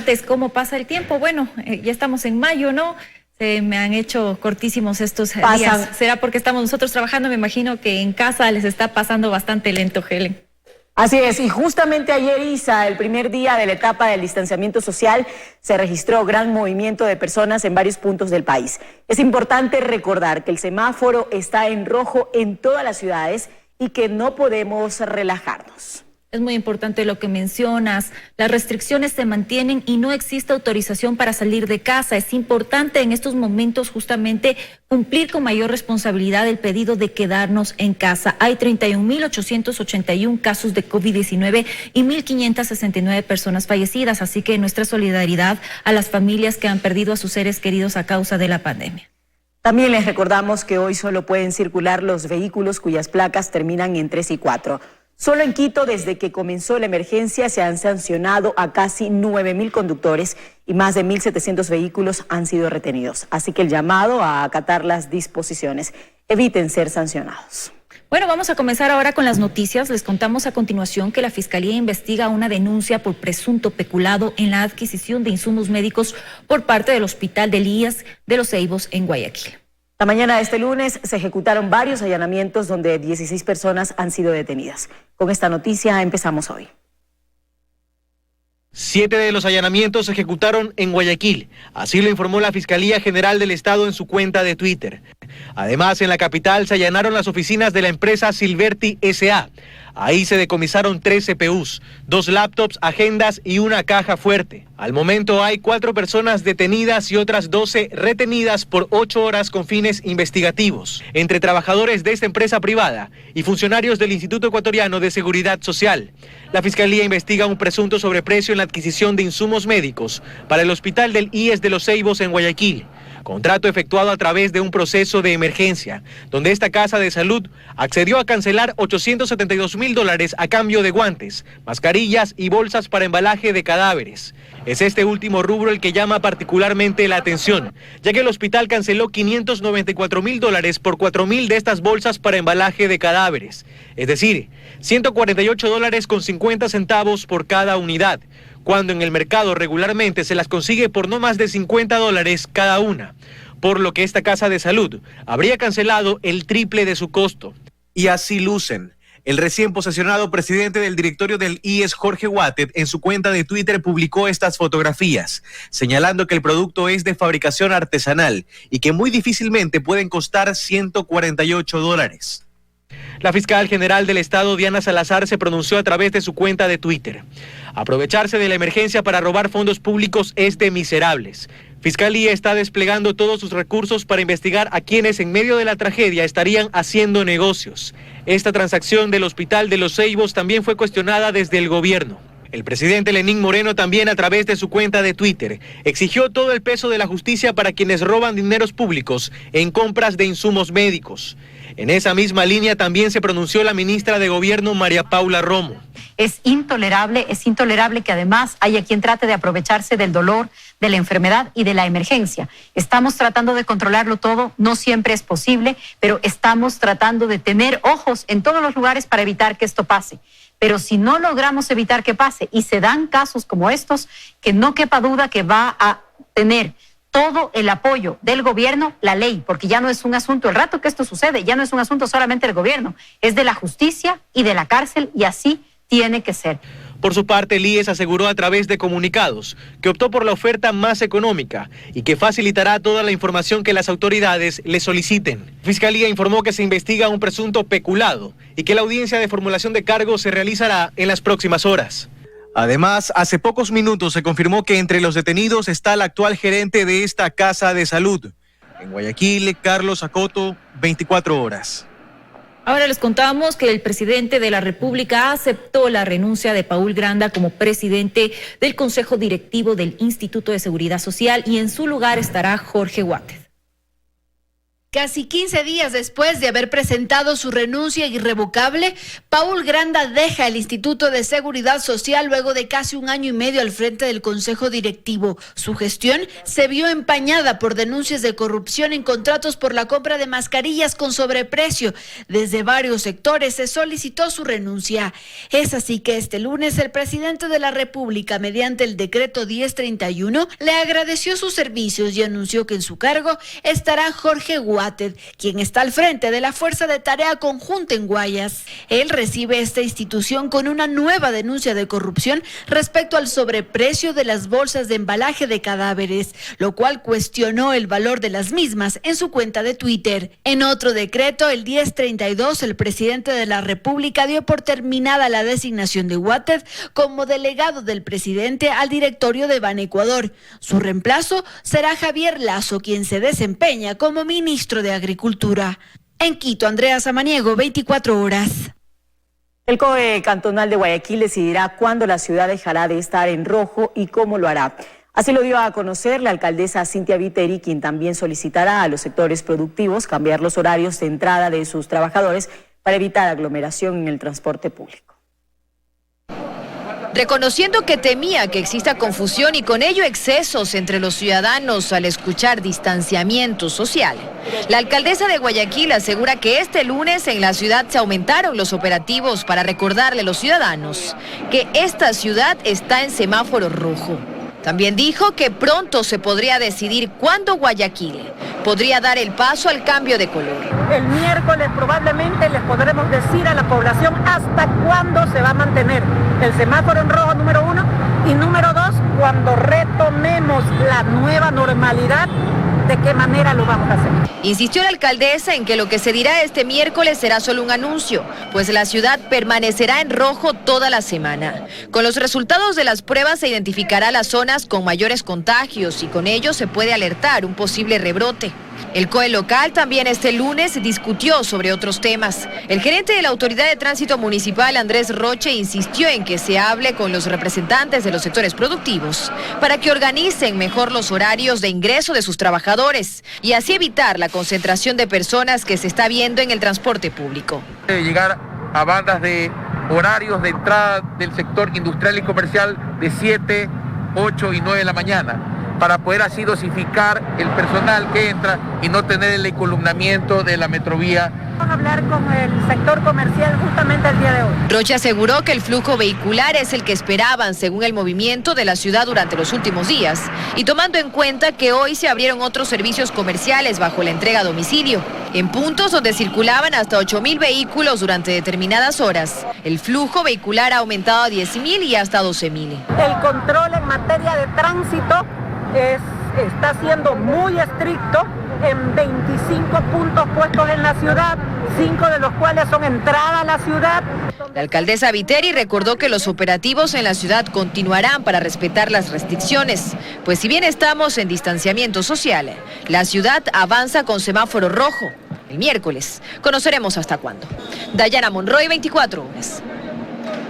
martes, ¿cómo pasa el tiempo? Bueno, ya estamos en mayo, ¿no? Se me han hecho cortísimos estos días. ¿Será porque estamos nosotros trabajando? Me imagino que en casa les está pasando bastante lento, Helen. Así es, y justamente ayer, Isa, el primer día de la etapa del distanciamiento social, se registró gran movimiento de personas en varios puntos del país. Es importante recordar que el semáforo está en rojo en todas las ciudades y que no podemos relajarnos. Es muy importante lo que mencionas, las restricciones se mantienen y no existe autorización para salir de casa. Es importante en estos momentos justamente cumplir con mayor responsabilidad el pedido de quedarnos en casa. Hay 31.881 casos de COVID-19 y 1.569 personas fallecidas, así que nuestra solidaridad a las familias que han perdido a sus seres queridos a causa de la pandemia. También les recordamos que hoy solo pueden circular los vehículos cuyas placas terminan en 3 y 4. Solo en Quito, desde que comenzó la emergencia, se han sancionado a casi 9.000 conductores y más de 1.700 vehículos han sido retenidos. Así que el llamado a acatar las disposiciones. Eviten ser sancionados. Bueno, vamos a comenzar ahora con las noticias. Les contamos a continuación que la Fiscalía investiga una denuncia por presunto peculado en la adquisición de insumos médicos por parte del Hospital del IES de Los Ceibos en Guayaquil. La mañana de este lunes se ejecutaron varios allanamientos donde 16 personas han sido detenidas. Con esta noticia empezamos hoy. 7 de los allanamientos se ejecutaron en Guayaquil, así lo informó la Fiscalía General del Estado en su cuenta de Twitter. Además, en la capital se allanaron las oficinas de la empresa Silverti S.A. Ahí se decomisaron 3 CPUs, 2 laptops, agendas y una caja fuerte. Al momento hay 4 personas detenidas y otras 12 retenidas por 8 horas con fines investigativos, entre trabajadores de esta empresa privada y funcionarios del Instituto Ecuatoriano de Seguridad Social. La Fiscalía investiga un presunto sobreprecio en la adquisición de insumos médicos para el Hospital del IES de Los Ceibos en Guayaquil. Contrato efectuado a través de un proceso de emergencia, donde esta casa de salud accedió a cancelar $872.000 a cambio de guantes, mascarillas y bolsas para embalaje de cadáveres. Es este último rubro el que llama particularmente la atención, ya que el hospital canceló $594.000 por 4.000 de estas bolsas para embalaje de cadáveres, es decir, $148.50 por cada unidad, cuando en el mercado regularmente se las consigue por no más de $50 cada una, por lo que esta casa de salud habría cancelado el triple de su costo. Y así lucen. El recién posesionado presidente del directorio del IES, Jorge Watted, en su cuenta de Twitter publicó estas fotografías, señalando que el producto es de fabricación artesanal y que muy difícilmente pueden costar $148. La fiscal general del Estado, Diana Salazar, se pronunció a través de su cuenta de Twitter. Aprovecharse de la emergencia para robar fondos públicos es de miserables. Fiscalía está desplegando todos sus recursos para investigar a quienes en medio de la tragedia estarían haciendo negocios. Esta transacción del Hospital de Los Ceibos también fue cuestionada desde el gobierno. El presidente Lenín Moreno también, a través de su cuenta de Twitter, exigió todo el peso de la justicia para quienes roban dineros públicos en compras de insumos médicos. En esa misma línea también se pronunció la ministra de Gobierno, María Paula Romo. Es intolerable que además haya quien trate de aprovecharse del dolor, de la enfermedad y de la emergencia. Estamos tratando de controlarlo todo, no siempre es posible, pero estamos tratando de tener ojos en todos los lugares para evitar que esto pase. Pero si no logramos evitar que pase y se dan casos como estos, que no quepa duda que va a tener todo el apoyo del gobierno, la ley, porque ya no es un asunto, el rato que esto sucede, ya no es un asunto solamente del gobierno, es de la justicia y de la cárcel, y así tiene que ser. Por su parte, el IES aseguró a través de comunicados que optó por la oferta más económica y que facilitará toda la información que las autoridades le soliciten. Fiscalía informó que se investiga un presunto peculado y que la audiencia de formulación de cargos se realizará en las próximas horas. Además, hace pocos minutos se confirmó que entre los detenidos está el actual gerente de esta casa de salud. En Guayaquil, Carlos Acoto, 24 horas. Ahora les contamos que el presidente de la República aceptó la renuncia de Paul Granda como presidente del Consejo Directivo del Instituto de Seguridad Social y en su lugar estará Jorge Watted. Casi 15 días después de haber presentado su renuncia irrevocable, Paul Granda deja el Instituto de Seguridad Social luego de casi 1 año y medio al frente del Consejo Directivo. Su gestión se vio empañada por denuncias de corrupción en contratos por la compra de mascarillas con sobreprecio. Desde varios sectores se solicitó su renuncia. Es así que este lunes el presidente de la República, mediante el decreto 1031, le agradeció sus servicios y anunció que en su cargo estará Jorge Guatet, quien está al frente de la Fuerza de Tarea Conjunta en Guayas. Él recibe esta institución con una nueva denuncia de corrupción respecto al sobreprecio de las bolsas de embalaje de cadáveres, lo cual cuestionó el valor de las mismas en su cuenta de Twitter. En otro decreto, el 1032, el presidente de la República dio por terminada la designación de Guatet como delegado del presidente al directorio de Banecuador. Su reemplazo será Javier Lazo, quien se desempeña como ministro de Agricultura. En Quito, Andrea Samaniego, 24 horas. El COE cantonal de Guayaquil decidirá cuándo la ciudad dejará de estar en rojo y cómo lo hará. Así lo dio a conocer la alcaldesa Cintia Viteri, quien también solicitará a los sectores productivos cambiar los horarios de entrada de sus trabajadores para evitar aglomeración en el transporte público. Reconociendo que temía que exista confusión y con ello excesos entre los ciudadanos al escuchar distanciamiento social, la alcaldesa de Guayaquil asegura que este lunes en la ciudad se aumentaron los operativos para recordarle a los ciudadanos que esta ciudad está en semáforo rojo. También dijo que pronto se podría decidir cuándo Guayaquil podría dar el paso al cambio de color. El miércoles probablemente les podremos decir a la población hasta cuándo se va a mantener el semáforo en rojo, número 1, y número 2, cuando retomemos la nueva normalidad, de qué manera lo vamos a hacer. Insistió la alcaldesa en que lo que se dirá este miércoles será solo un anuncio, pues la ciudad permanecerá en rojo toda la semana. Con los resultados de las pruebas se identificará las zonas con mayores contagios y con ello se puede alertar un posible rebrote. El COE local también este lunes discutió sobre otros temas. El gerente de la Autoridad de Tránsito Municipal, Andrés Roche, insistió en que se hable con los representantes de los sectores productivos para que organicen mejor los horarios de ingreso de sus trabajadores y así evitar la concentración de personas que se está viendo en el transporte público. Llegar a bandas de horarios de entrada del sector industrial y comercial de 7, 8 y 9 de la mañana, para poder así dosificar el personal que entra y no tener el encolumnamiento de la metrovía. Vamos a hablar con el sector comercial justamente el día de hoy. Roche aseguró que el flujo vehicular es el que esperaban según el movimiento de la ciudad durante los últimos días y tomando en cuenta que hoy se abrieron otros servicios comerciales bajo la entrega a domicilio. En puntos donde circulaban hasta 8.000 vehículos durante determinadas horas, el flujo vehicular ha aumentado a 10.000 y hasta 12.000. El control en materia de tránsito está siendo muy estricto en 25 puntos puestos en la ciudad, 5 de los cuales son entrada a la ciudad. La alcaldesa Viteri recordó que los operativos en la ciudad continuarán para respetar las restricciones, pues si bien estamos en distanciamiento social, la ciudad avanza con semáforo rojo. El miércoles conoceremos hasta cuándo. Dayana Monroy, 24 horas.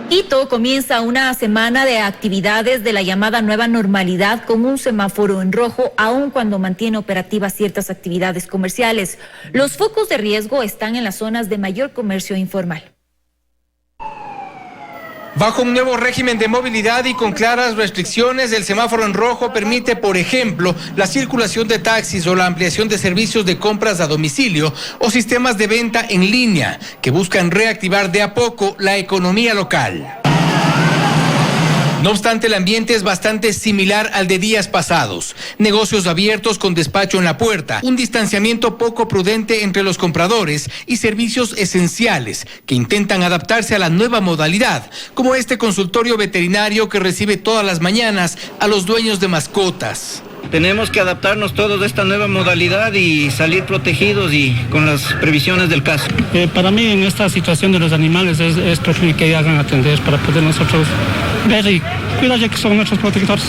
Quito comienza una semana de actividades de la llamada nueva normalidad con un semáforo en rojo, aun cuando mantiene operativas ciertas actividades comerciales. Los focos de riesgo están en las zonas de mayor comercio informal. Bajo un nuevo régimen de movilidad y con claras restricciones, el semáforo en rojo permite, por ejemplo, la circulación de taxis o la ampliación de servicios de compras a domicilio o sistemas de venta en línea que buscan reactivar de a poco la economía local. No obstante, el ambiente es bastante similar al de días pasados. Negocios abiertos con despacho en la puerta, un distanciamiento poco prudente entre los compradores y servicios esenciales que intentan adaptarse a la nueva modalidad, como este consultorio veterinario que recibe todas las mañanas a los dueños de mascotas. Tenemos que adaptarnos todos a esta nueva modalidad y salir protegidos y con las previsiones del caso. Para mí en esta situación de los animales es preferible que hagan atender para poder nosotros ver y cuidar ya que son nuestros protectores.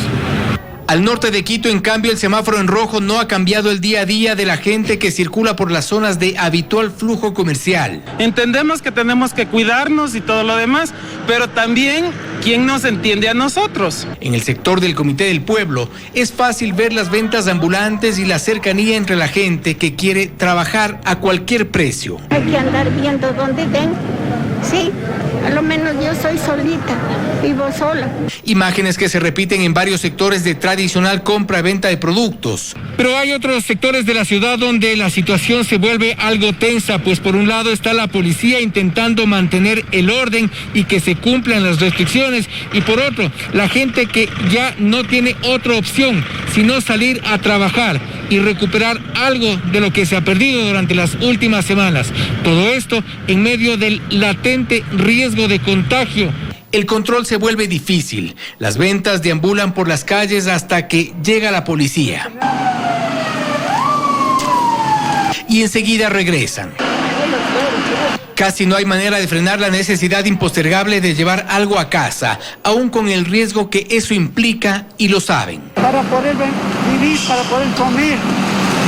Al norte de Quito, en cambio, el semáforo en rojo no ha cambiado el día a día de la gente que circula por las zonas de habitual flujo comercial. Entendemos que tenemos que cuidarnos y todo lo demás, pero también, ¿quién nos entiende a nosotros? En el sector del Comité del Pueblo, es fácil ver las ventas ambulantes y la cercanía entre la gente que quiere trabajar a cualquier precio. Hay que andar viendo dónde ven. Sí, a lo menos yo soy solita, vivo sola. Imágenes que se repiten en varios sectores de tradicional compra-venta de productos. Pero hay otros sectores de la ciudad donde la situación se vuelve algo tensa, pues por un lado está la policía intentando mantener el orden y que se cumplan las restricciones, y por otro, la gente que ya no tiene otra opción sino salir a trabajar y recuperar algo de lo que se ha perdido durante las últimas semanas. Todo esto en medio del latente riesgo de contagio. El control se vuelve difícil. Las ventas deambulan por las calles hasta que llega la policía. Y enseguida regresan. Casi no hay manera de frenar la necesidad impostergable de llevar algo a casa, aún con el riesgo que eso implica, y lo saben. Para poder vivir, para poder comer.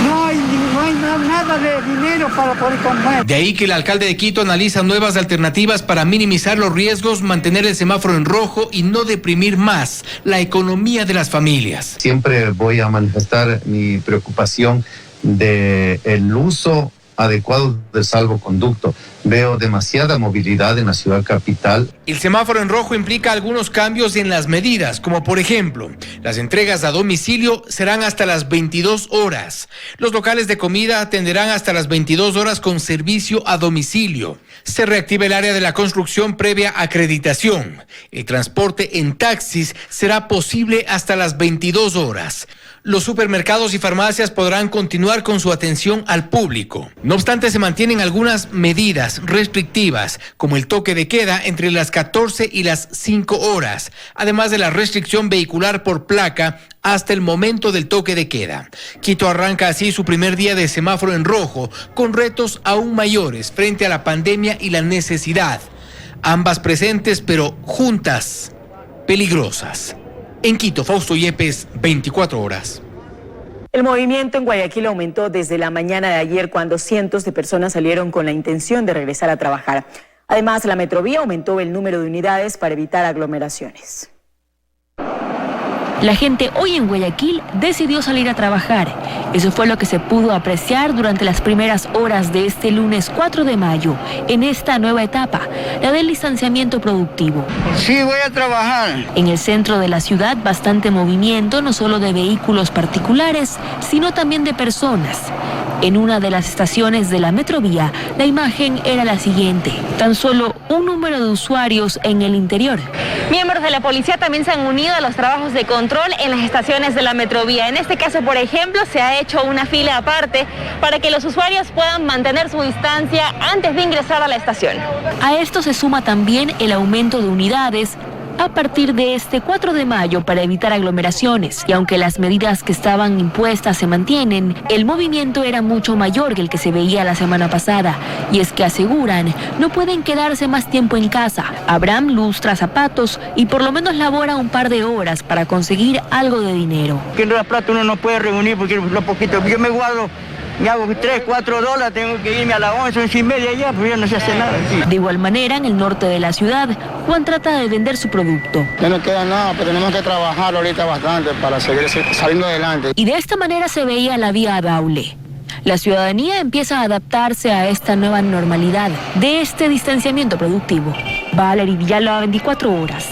No hay nada de dinero para poder comer. De ahí que el alcalde de Quito analiza nuevas alternativas para minimizar los riesgos, mantener el semáforo en rojo y no deprimir más la economía de las familias. Siempre voy a manifestar mi preocupación del uso adecuado del salvoconducto. Veo demasiada movilidad en la ciudad capital. El semáforo en rojo implica algunos cambios en las medidas, como por ejemplo, las entregas a domicilio serán hasta las 22 horas. Los locales de comida atenderán hasta las 22 horas con servicio a domicilio. Se reactiva el área de la construcción previa acreditación. El transporte en taxis será posible hasta las 22 horas. Los supermercados y farmacias podrán continuar con su atención al público. No obstante, se mantienen algunas medidas restrictivas, como el toque de queda entre las 14 y las 5 horas, además de la restricción vehicular por placa hasta el momento del toque de queda. Quito arranca así su primer día de semáforo en rojo, con retos aún mayores frente a la pandemia y la necesidad. Ambas presentes, pero juntas, peligrosas. En Quito, Fausto Yepes, 24 horas. El movimiento en Guayaquil aumentó desde la mañana de ayer, cuando cientos de personas salieron con la intención de regresar a trabajar. Además, la Metrovía aumentó el número de unidades para evitar aglomeraciones. La gente hoy en Guayaquil decidió salir a trabajar. Eso fue lo que se pudo apreciar durante las primeras horas de este lunes 4 de mayo, en esta nueva etapa, la del distanciamiento productivo. Sí, voy a trabajar. En el centro de la ciudad, bastante movimiento, no solo de vehículos particulares, sino también de personas. En una de las estaciones de la Metrovía, la imagen era la siguiente: tan solo un número de usuarios en el interior. Miembros de la policía también se han unido a los trabajos de control en las estaciones de la Metrovía. En este caso, por ejemplo, se ha hecho una fila aparte para que los usuarios puedan mantener su distancia antes de ingresar a la estación. A esto se suma también el aumento de unidades a partir de este 4 de mayo para evitar aglomeraciones. Y aunque las medidas que estaban impuestas se mantienen, el movimiento era mucho mayor que el que se veía la semana pasada. Y es que aseguran, no pueden quedarse más tiempo en casa. Abraham lustra zapatos y por lo menos labora un par de horas para conseguir algo de dinero. Que en la plata uno no puede reunir porque lo poquito, yo me guardo. Me hago $3, $4, tengo que irme a las 11, 11:30 ya, pues ya no se hace nada. Sí. De igual manera, en el norte de la ciudad, Juan trata de vender su producto. Ya no queda nada, pero tenemos que trabajar ahorita bastante para seguir saliendo adelante. Y de esta manera se veía la vía a Daule. La ciudadanía empieza a adaptarse a esta nueva normalidad de este distanciamiento productivo. Valery Villalba, 24 horas.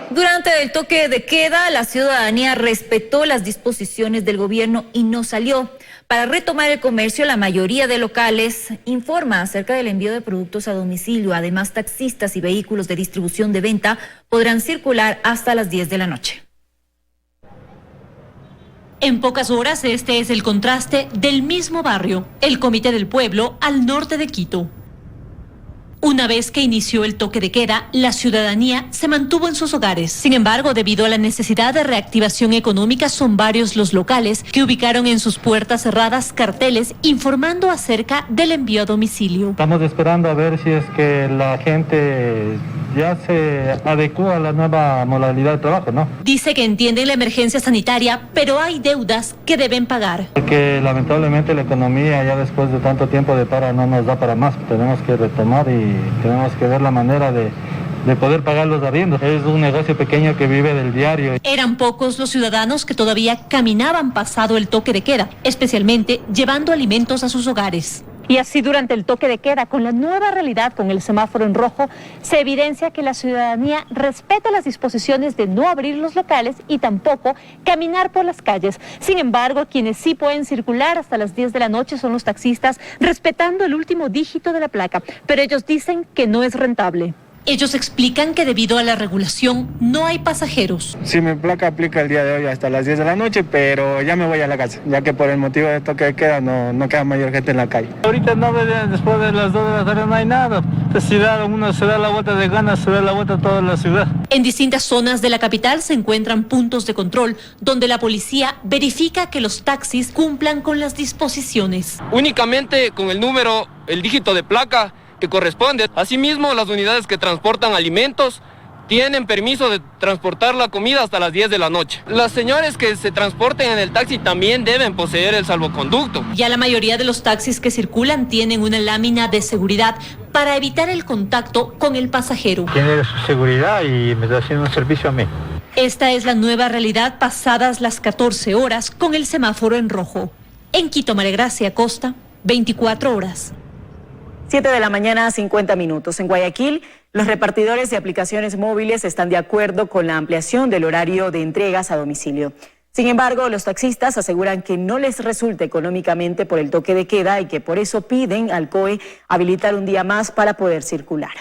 Durante el toque de queda, la ciudadanía respetó las disposiciones del gobierno y no salió. Para retomar el comercio, la mayoría de locales informa acerca del envío de productos a domicilio. Además, taxistas y vehículos de distribución de venta podrán circular hasta las 10 de la noche. En pocas horas, este es el contraste del mismo barrio, el Comité del Pueblo, al norte de Quito. Una vez que inició el toque de queda, la ciudadanía se mantuvo en sus hogares. Sin embargo, debido a la necesidad de reactivación económica, son varios los locales que ubicaron en sus puertas cerradas carteles informando acerca del envío a domicilio. Estamos esperando a ver si es que la gente ya se adecua a la nueva modalidad de trabajo, ¿no? Dice que entienden la emergencia sanitaria, pero hay deudas que deben pagar. Porque lamentablemente la economía ya después de tanto tiempo de para no nos da para más. Tenemos que retomar y tenemos que ver la manera de poder pagar los arriendos. Es un negocio pequeño que vive del diario. Eran pocos los ciudadanos que todavía caminaban pasado el toque de queda, especialmente llevando alimentos a sus hogares. Y así durante el toque de queda, con la nueva realidad, con el semáforo en rojo, se evidencia que la ciudadanía respeta las disposiciones de no abrir los locales y tampoco caminar por las calles. Sin embargo, quienes sí pueden circular hasta las 10 de la noche son los taxistas, respetando el último dígito de la placa, pero ellos dicen que no es rentable. Ellos explican que debido a la regulación no hay pasajeros. Sí, mi placa aplica el día de hoy hasta las 10 de la noche, pero ya me voy a la casa, ya que por el motivo de toque de queda no queda mayor gente en la calle. Ahorita después de las 2 de la tarde no hay nada. Uno se da la vuelta de ganas, se da la vuelta a toda la ciudad. En distintas zonas de la capital se encuentran puntos de control donde la policía verifica que los taxis cumplan con las disposiciones. Únicamente con el número, el dígito de placa que corresponde. Asimismo, las unidades que transportan alimentos tienen permiso de transportar la comida hasta las 10 de la noche. Las señores que se transporten en el taxi también deben poseer el salvoconducto. Ya la mayoría de los taxis que circulan tienen una lámina de seguridad para evitar el contacto con el pasajero. Tiene su seguridad y me está haciendo un servicio a mí. Esta es la nueva realidad pasadas las 14 horas con el semáforo en rojo. En Quito, María Gracia Costa, 24 horas. 7 de la mañana, 50 minutos. En Guayaquil, los repartidores de aplicaciones móviles están de acuerdo con la ampliación del horario de entregas a domicilio. Sin embargo, los taxistas aseguran que no les resulta económicamente por el toque de queda y que por eso piden al COE habilitar un día más para poder circular.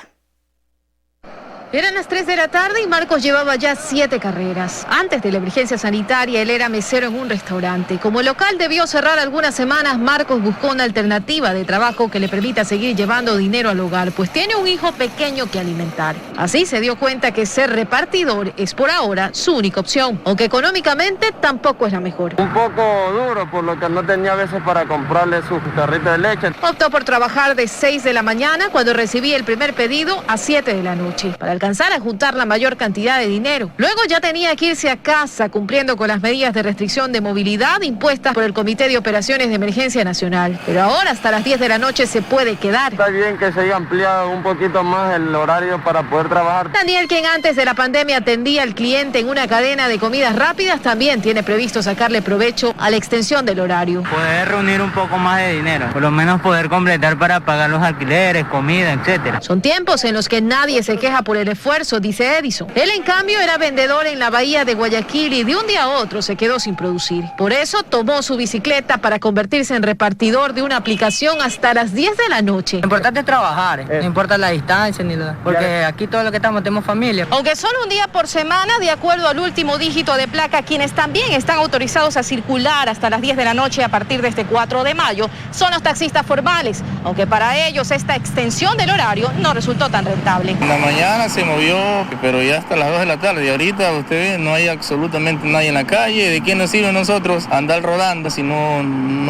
Eran las 3 de la tarde y Marcos llevaba ya 7 carreras. Antes de la emergencia sanitaria, él era mesero en un restaurante. Como el local debió cerrar algunas semanas, Marcos buscó una alternativa de trabajo que le permita seguir llevando dinero al hogar, pues tiene un hijo pequeño que alimentar. Así se dio cuenta que ser repartidor es por ahora su única opción, aunque económicamente tampoco es la mejor. Un poco duro, por lo que no tenía a veces para comprarle su carrito de leche. Optó por trabajar de 6 de la mañana cuando recibía el primer pedido a 7 de la noche, para alcanzar a juntar la mayor cantidad de dinero. Luego ya tenía que irse a casa cumpliendo con las medidas de restricción de movilidad impuestas por el Comité de Operaciones de Emergencia Nacional. Pero ahora hasta las 10 de la noche se puede quedar. Está bien que se haya ampliado un poquito más el horario para poder trabajar. Daniel, quien antes de la pandemia atendía al cliente en una cadena de comidas rápidas, también tiene previsto sacarle provecho a la extensión del horario. Poder reunir un poco más de dinero, por lo menos poder completar para pagar los alquileres, comida, etcétera. Son tiempos en los que nadie se queja por el esfuerzo, dice Edison. Él, en cambio, era vendedor en la bahía de Guayaquil y de un día a otro se quedó sin producir. Por eso tomó su bicicleta para convertirse en repartidor de una aplicación hasta las 10 de la noche. Lo importante es trabajar, no importa la distancia ni nada, porque aquí todo lo que estamos tenemos familia. Aunque solo un día por semana, de acuerdo al último dígito de placa, quienes también están autorizados a circular hasta las 10 de la noche a partir de este 4 de mayo son los taxistas formales, aunque para ellos esta extensión del horario no resultó tan rentable. En la mañana se movió, pero ya hasta las 2 de la tarde y ahorita usted ve, no hay absolutamente nadie en la calle. ¿De qué nos sirve a nosotros andar rodando si no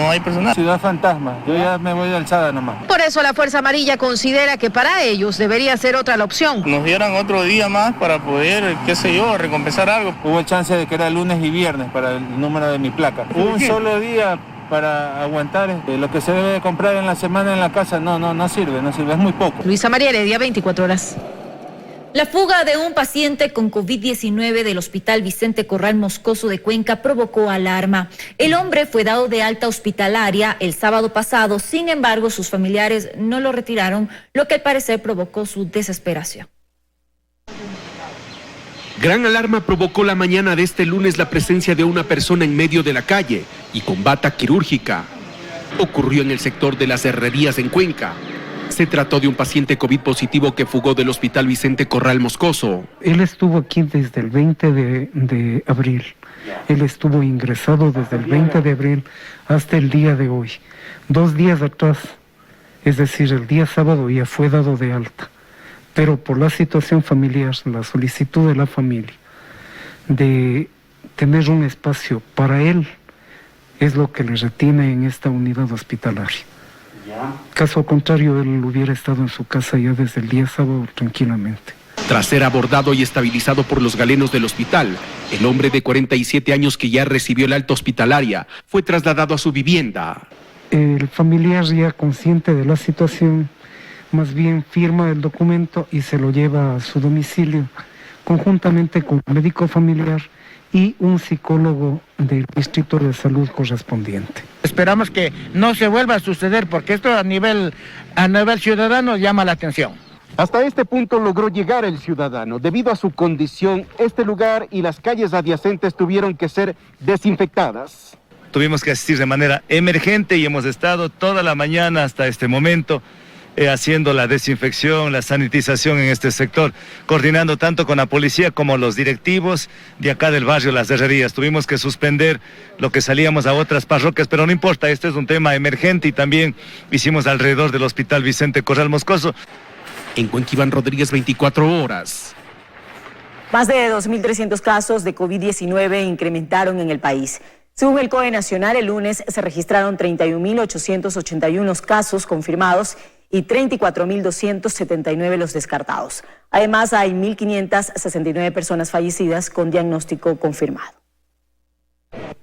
hay personal? Ciudad fantasma, yo ya me voy de alzada nomás. Por eso la Fuerza Amarilla considera que para ellos debería ser otra la opción. Nos dieran otro día más para poder, qué sé yo, recompensar algo. Hubo chance de que era lunes y viernes para el número de mi placa. Un solo día para aguantar lo que se debe de comprar en la semana en la casa, no sirve, es muy poco. Luisa María Heredia, 24 horas. La fuga de un paciente con COVID-19 del Hospital Vicente Corral Moscoso de Cuenca provocó alarma. El hombre fue dado de alta hospitalaria el sábado pasado, sin embargo, sus familiares no lo retiraron, lo que al parecer provocó su desesperación. Gran alarma provocó la mañana de este lunes la presencia de una persona en medio de la calle y con bata quirúrgica. Ocurrió en el sector de las Herrerías en Cuenca. Se trató de un paciente COVID positivo que fugó del Hospital Vicente Corral Moscoso. Él estuvo aquí desde el 20 de abril. Él estuvo ingresado desde el 20 de abril hasta el día de hoy. 2 días atrás, es decir, el día sábado ya fue dado de alta. Pero por la situación familiar, la solicitud de la familia de tener un espacio para él es lo que le retiene en esta unidad hospitalaria. Caso contrario, él hubiera estado en su casa ya desde el día sábado tranquilamente. Tras ser abordado y estabilizado por los galenos del hospital, el hombre de 47 años que ya recibió la alta hospitalaria fue trasladado a su vivienda. El familiar, ya consciente de la situación, más bien firma el documento y se lo lleva a su domicilio, conjuntamente con un médico familiar y un psicólogo del distrito de salud correspondiente. Esperamos que no se vuelva a suceder porque esto a nivel ciudadano llama la atención. Hasta este punto logró llegar el ciudadano. Debido a su condición, este lugar y las calles adyacentes tuvieron que ser desinfectadas. Tuvimos que asistir de manera emergente y hemos estado toda la mañana hasta este momento haciendo la desinfección, la sanitización en este sector, coordinando tanto con la policía como los directivos de acá del barrio Las Herrerías. Tuvimos que suspender lo que salíamos a otras parroquias, pero no importa, este es un tema emergente y también hicimos alrededor del Hospital Vicente Corral Moscoso. En Cuenca, Iván Rodríguez, 24 horas. Más de 2.300 casos de COVID-19 incrementaron en el país. Según el COE Nacional, el lunes se registraron 31.881 casos confirmados y 34.279 los descartados. Además, hay 1.569 personas fallecidas con diagnóstico confirmado.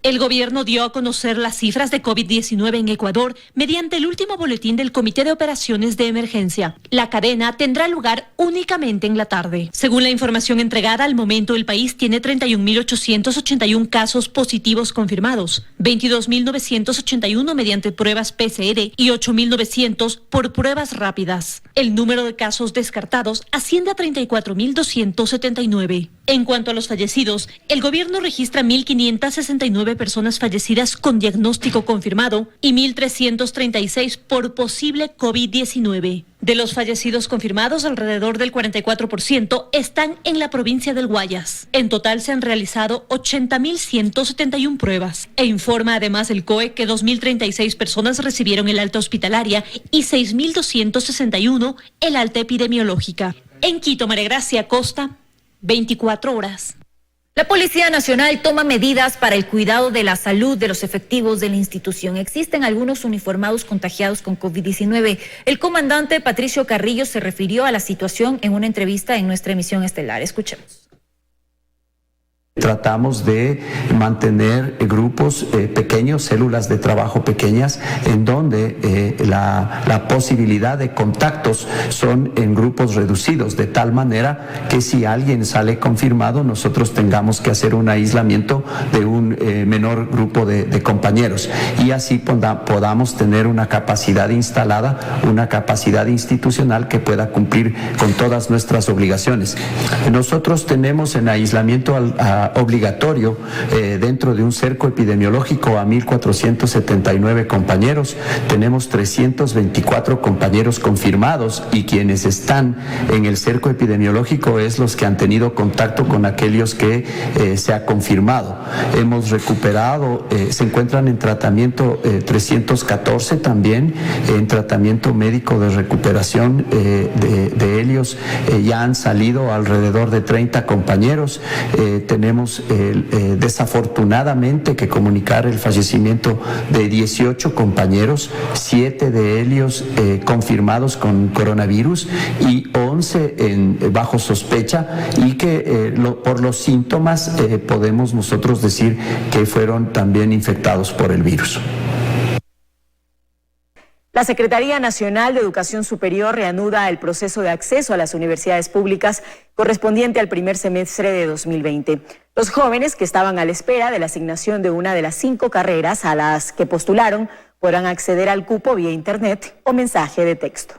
El gobierno dio a conocer las cifras de COVID-19 en Ecuador mediante el último boletín del Comité de Operaciones de Emergencia. La cadena tendrá lugar únicamente en la tarde. Según la información entregada, al momento el país tiene 31.881 casos positivos confirmados, 22.981 mediante pruebas PCR y 8.900 por pruebas rápidas. El número de casos descartados asciende a 34.279. En cuanto a los fallecidos, el gobierno registra 1.569 personas fallecidas con diagnóstico confirmado y 1.336 por posible COVID-19. De los fallecidos confirmados, alrededor del 44% están en la provincia del Guayas. En total se han realizado 80.171 pruebas. E informa además el COE que 2.036 personas recibieron el alta hospitalaria y 6.261 el alta epidemiológica. En Quito, María Gracia Costa, 24 horas. La Policía Nacional toma medidas para el cuidado de la salud de los efectivos de la institución. Existen algunos uniformados contagiados con COVID-19. El comandante Patricio Carrillo se refirió a la situación en una entrevista en nuestra emisión estelar. Escuchemos. Tratamos de mantener grupos pequeños, células de trabajo pequeñas, en donde la posibilidad de contactos son en grupos reducidos, de tal manera que si alguien sale confirmado, nosotros tengamos que hacer un aislamiento de un menor grupo de compañeros y así podamos tener una capacidad instalada, una capacidad institucional que pueda cumplir con todas nuestras obligaciones. Nosotros tenemos en aislamiento obligatorio dentro de un cerco epidemiológico a 1.479 compañeros. Tenemos 324 compañeros confirmados y quienes están en el cerco epidemiológico es los que han tenido contacto con aquellos que se ha confirmado. Hemos recuperado, se encuentran en tratamiento 314 también, en tratamiento médico de recuperación de ellos. Ya han salido alrededor de 30 compañeros. Tenemos desafortunadamente que comunicar el fallecimiento de 18 compañeros, 7 de ellos confirmados con coronavirus y 11 bajo sospecha y que por los síntomas podemos nosotros decir que fueron también infectados por el virus. La Secretaría Nacional de Educación Superior reanuda el proceso de acceso a las universidades públicas correspondiente al primer semestre de 2020. Los jóvenes que estaban a la espera de la asignación de una de las 5 carreras a las que postularon podrán acceder al cupo vía internet o mensaje de texto.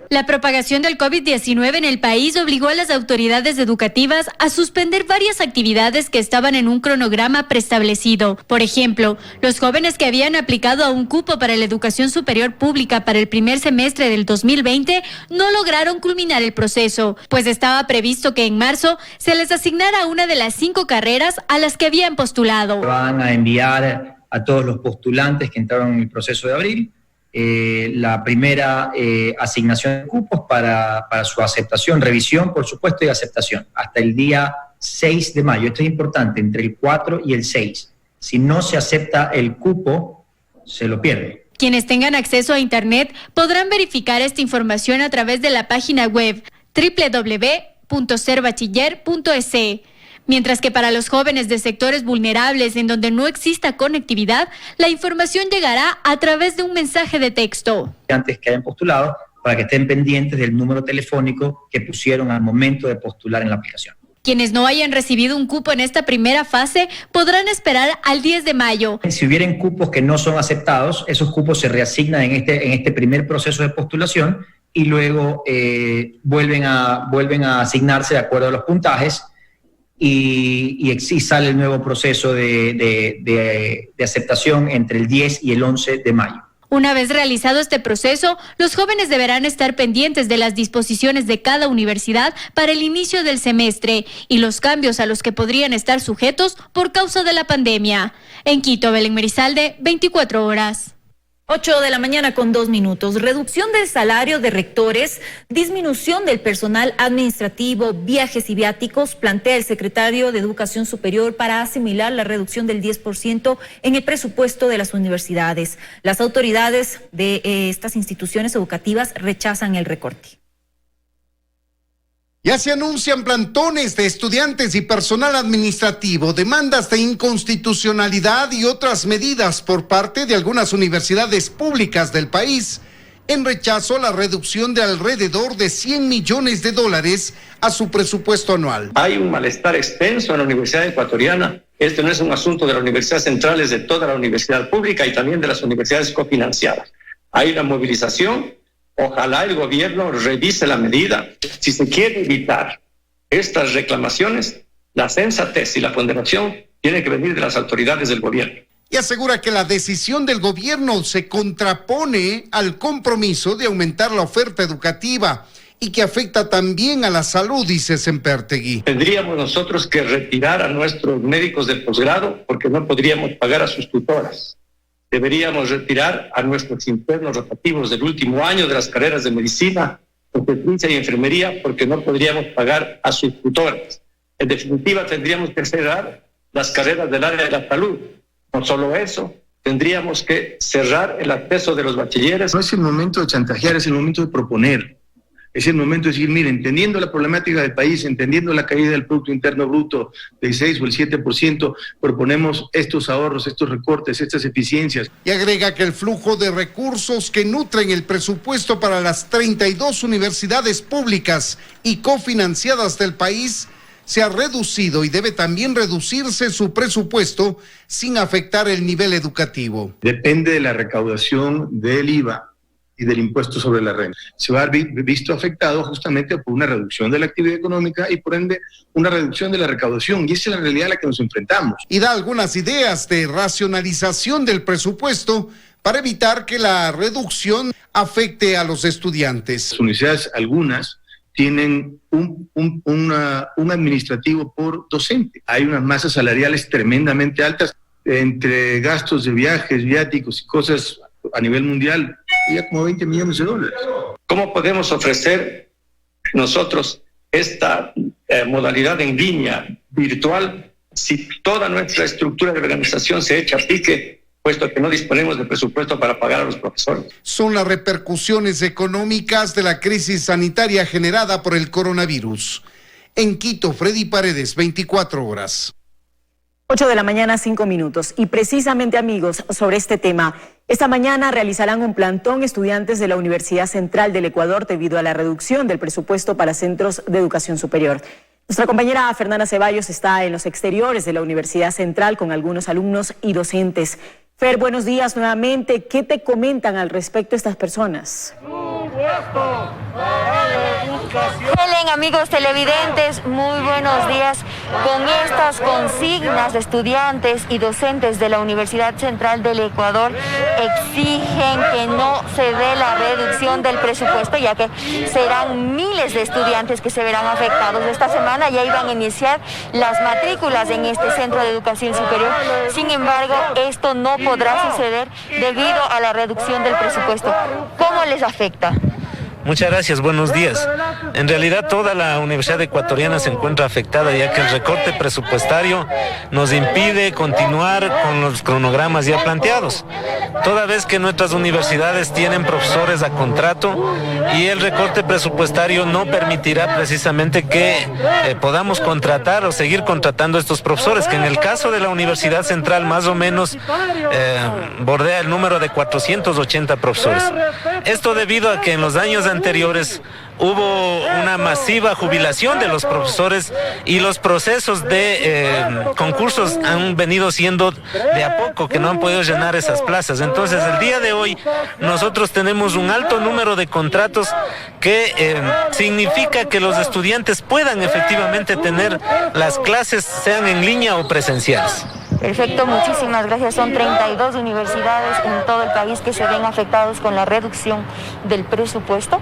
La propagación del COVID-19 en el país obligó a las autoridades educativas a suspender varias actividades que estaban en un cronograma preestablecido. Por ejemplo, los jóvenes que habían aplicado a un cupo para la educación superior pública para el primer semestre del 2020 no lograron culminar el proceso, pues estaba previsto que en marzo se les asignara una de las 5 carreras a las que habían postulado. Van a enviar a todos los postulantes que entraron en el proceso de abril la primera asignación de cupos para su aceptación, revisión, por supuesto, y aceptación, hasta el día 6 de mayo. Esto es importante, entre el 4 y el 6. Si no se acepta el cupo, se lo pierde. Quienes tengan acceso a Internet podrán verificar esta información a través de la página web www.serbachiller.es. Mientras que para los jóvenes de sectores vulnerables en donde no exista conectividad, la información llegará a través de un mensaje de texto. Antes que hayan postulado, para que estén pendientes del número telefónico que pusieron al momento de postular en la aplicación. Quienes no hayan recibido un cupo en esta primera fase podrán esperar al 10 de mayo. Si hubieren cupos que no son aceptados, esos cupos se reasignan en este primer proceso de postulación y luego vuelven a asignarse de acuerdo a los puntajes y sale el nuevo proceso de aceptación entre el 10 y el 11 de mayo. Una vez realizado este proceso, los jóvenes deberán estar pendientes de las disposiciones de cada universidad para el inicio del semestre y los cambios a los que podrían estar sujetos por causa de la pandemia. En Quito, Belén Merizalde, 24 horas. 8:02 a.m. Reducción del salario de rectores, disminución del personal administrativo, viajes y viáticos, plantea el secretario de Educación Superior para asimilar la reducción del 10% en el presupuesto de las universidades. Las autoridades de estas instituciones educativas rechazan el recorte. Ya se anuncian plantones de estudiantes y personal administrativo, demandas de inconstitucionalidad y otras medidas por parte de algunas universidades públicas del país en rechazo a la reducción de alrededor de $100 millones a su presupuesto anual. Hay un malestar extenso en la Universidad Ecuatoriana. Este no es un asunto de la Universidad Central, es de toda la universidad pública y también de las universidades cofinanciadas. Hay una movilización. Ojalá el gobierno revise la medida. Si se quiere evitar estas reclamaciones, la sensatez y la ponderación tienen que venir de las autoridades del gobierno. Y asegura que la decisión del gobierno se contrapone al compromiso de aumentar la oferta educativa y que afecta también a la salud, dice Sempertegui. Tendríamos nosotros que retirar a nuestros médicos de posgrado porque no podríamos pagar a sus tutoras. Deberíamos retirar a nuestros internos rotativos del último año de las carreras de medicina, obstetricia y enfermería porque no podríamos pagar a sus tutores. En definitiva, tendríamos que cerrar las carreras del área de la salud. No solo eso, tendríamos que cerrar el acceso de los bachilleres. No es el momento de chantajear, es el momento de proponer. Es el momento de decir, mire, entendiendo la problemática del país, entendiendo la caída del Producto Interno Bruto del 6 o el 7%, proponemos estos ahorros, estos recortes, estas eficiencias. Y agrega que el flujo de recursos que nutren el presupuesto para las 32 universidades públicas y cofinanciadas del país se ha reducido y debe también reducirse su presupuesto sin afectar el nivel educativo. Depende de la recaudación del IVA y del impuesto sobre la renta. Se va a ver visto afectado justamente por una reducción de la actividad económica y por ende una reducción de la recaudación, y esa es la realidad a la que nos enfrentamos. Y da algunas ideas de racionalización del presupuesto para evitar que la reducción afecte a los estudiantes. Las universidades, algunas, tienen un administrativo por docente. Hay unas masas salariales tremendamente altas entre gastos de viajes, viáticos y cosas a nivel mundial, ya como $20 millones. ¿Cómo podemos ofrecer nosotros esta modalidad en línea virtual si toda nuestra estructura de organización se echa a pique, puesto que no disponemos de presupuesto para pagar a los profesores? Son las repercusiones económicas de la crisis sanitaria generada por el coronavirus. En Quito, Freddy Paredes, 24 horas. 8:05 a.m. Y precisamente, amigos, sobre este tema, esta mañana realizarán un plantón estudiantes de la Universidad Central del Ecuador debido a la reducción del presupuesto para centros de educación superior. Nuestra compañera Fernanda Ceballos está en los exteriores de la Universidad Central con algunos alumnos y docentes. Fer, buenos días nuevamente. ¿Qué te comentan al respecto estas personas? Helen, amigos televidentes, muy buenos días. Con estas consignas de estudiantes y docentes de la Universidad Central del Ecuador exigen que no se dé la reducción del presupuesto, ya que serán miles de estudiantes que se verán afectados. Esta semana ya iban a iniciar las matrículas en este centro de educación superior. Sin embargo, esto no podrá suceder debido a la reducción del presupuesto. ¿Cómo les afecta? Muchas gracias, buenos días. En realidad toda la Universidad Ecuatoriana se encuentra afectada, ya que el recorte presupuestario nos impide continuar con los cronogramas ya planteados. Toda vez que nuestras universidades tienen profesores a contrato y el recorte presupuestario no permitirá precisamente que podamos contratar o seguir contratando a estos profesores, que en el caso de la Universidad Central más o menos bordea el número de 480 profesores. Esto debido a que en los años anteriores hubo una masiva jubilación de los profesores y los procesos de concursos han venido siendo de a poco, que no han podido llenar esas plazas. Entonces, el día de hoy nosotros tenemos un alto número de contratos que significa que los estudiantes puedan efectivamente tener las clases, sean en línea o presenciales. Perfecto, muchísimas gracias. Son 32 universidades en todo el país que se ven afectados con la reducción del presupuesto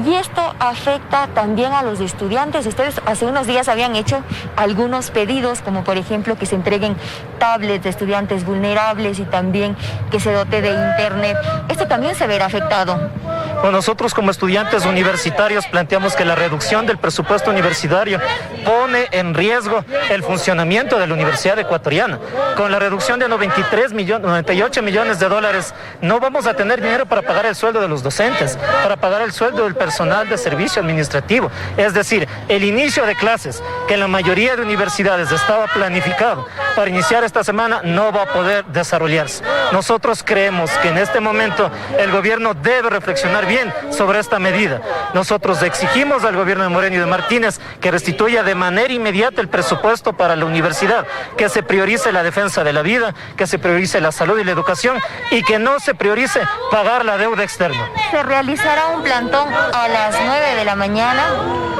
y esto afecta también a los estudiantes. Ustedes hace unos días habían hecho algunos pedidos, como por ejemplo que se entreguen tablets de estudiantes vulnerables y también que se dote de internet. Esto también se verá afectado. Bueno, nosotros como estudiantes universitarios planteamos que la reducción del presupuesto universitario pone en riesgo el funcionamiento de la Universidad Ecuatoriana. Con la reducción de 98 millones de dólares no vamos a tener dinero para pagar el sueldo de los docentes, para pagar el sueldo del personal de servicio administrativo. Es decir, el inicio de clases, que en la mayoría de universidades estaba planificado para iniciar esta semana, no va a poder desarrollarse. Nosotros creemos que en este momento el gobierno debe reflexionar bien sobre esta medida. Nosotros exigimos al gobierno de Moreno y de Martínez que restituya de manera inmediata el presupuesto para la universidad, que se priorice la defensa de la vida, que se priorice la salud y la educación y que no se priorice pagar la deuda externa. Se realizará un plantón a las 9 de la mañana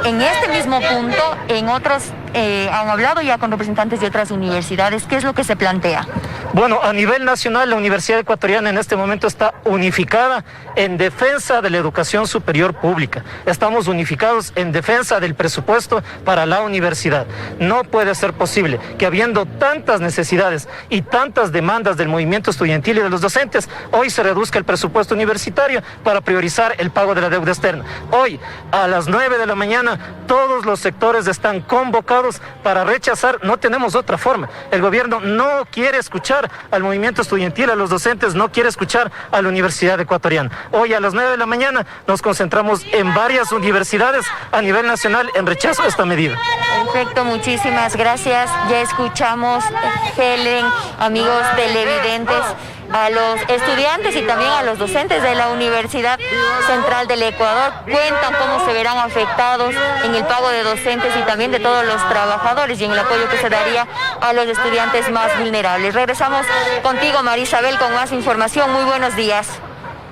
en este mismo punto. En otros han hablado ya con representantes de otras universidades. ¿Qué es lo que se plantea? Bueno, a nivel nacional, la Universidad Ecuatoriana en este momento está unificada en defensa de la educación superior pública. Estamos unificados en defensa del presupuesto para la universidad. No puede ser posible que habiendo tantas necesidades y tantas demandas del movimiento estudiantil y de los docentes, hoy se reduzca el presupuesto universitario para priorizar el pago de la deuda externa. Hoy, a las 9 de la mañana, todos los sectores están convocados para rechazar. No tenemos otra forma. El gobierno no quiere escuchar al movimiento estudiantil, a los docentes, no quiere escuchar a la Universidad Ecuatoriana. Hoy a las 9 de la mañana nos concentramos en varias universidades a nivel nacional en rechazo a esta medida. Perfecto, muchísimas gracias. Ya escuchamos, Helen, amigos televidentes, a los estudiantes y también a los docentes de la Universidad Central del Ecuador. Cuentan cómo se verán afectados en el pago de docentes y también de todos los trabajadores y en el apoyo que se daría a los estudiantes más vulnerables. Regresamos contigo, María Isabel, con más información. Muy buenos días.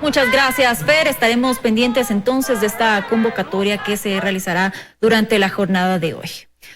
Muchas gracias, Fer. Estaremos pendientes entonces de esta convocatoria que se realizará durante la jornada de hoy.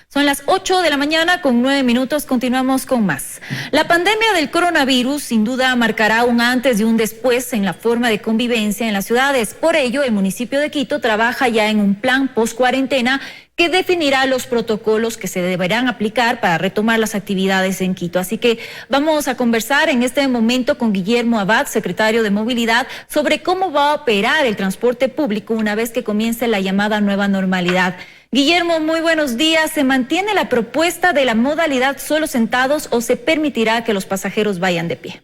Son las 8 de la mañana con 9 minutos. Continuamos con más. La pandemia del coronavirus sin duda marcará un antes y un después en la forma de convivencia en las ciudades. Por ello, el municipio de Quito trabaja ya en un plan post-cuarentena que definirá los protocolos que se deberán aplicar para retomar las actividades en Quito. Así que vamos a conversar en este momento con Guillermo Abad, secretario de Movilidad, sobre cómo va a operar el transporte público una vez que comience la llamada nueva normalidad. Guillermo, muy buenos días. ¿Se mantiene la propuesta de la modalidad solo sentados o se permitirá que los pasajeros vayan de pie?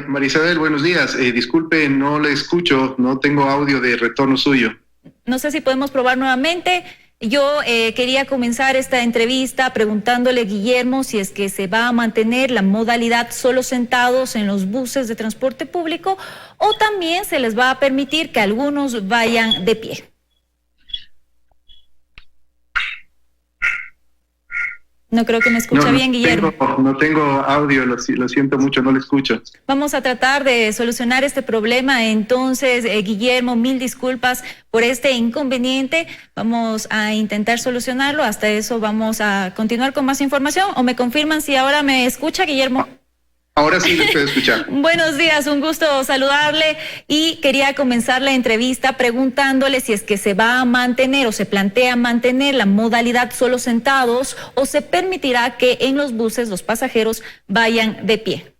María Isabel, buenos días. Disculpe, no le escucho, no tengo audio de retorno suyo. No sé si podemos probar nuevamente. Yo quería comenzar esta entrevista preguntándole, Guillermo, si es que se va a mantener la modalidad solo sentados en los buses de transporte público o también se les va a permitir que algunos vayan de pie. No creo que me escucha bien, Guillermo. No tengo audio, lo siento mucho, no le escucho. Vamos a tratar de solucionar este problema. Entonces, Guillermo, mil disculpas por este inconveniente. Vamos a intentar solucionarlo. Hasta eso vamos a continuar con más información. ¿O me confirman si ahora me escucha, Guillermo? Ahora sí le puedo escuchar. Buenos días, un gusto saludarle y quería comenzar la entrevista preguntándole si es que se va a mantener o se plantea mantener la modalidad solo sentados o se permitirá que en los buses los pasajeros vayan de pie.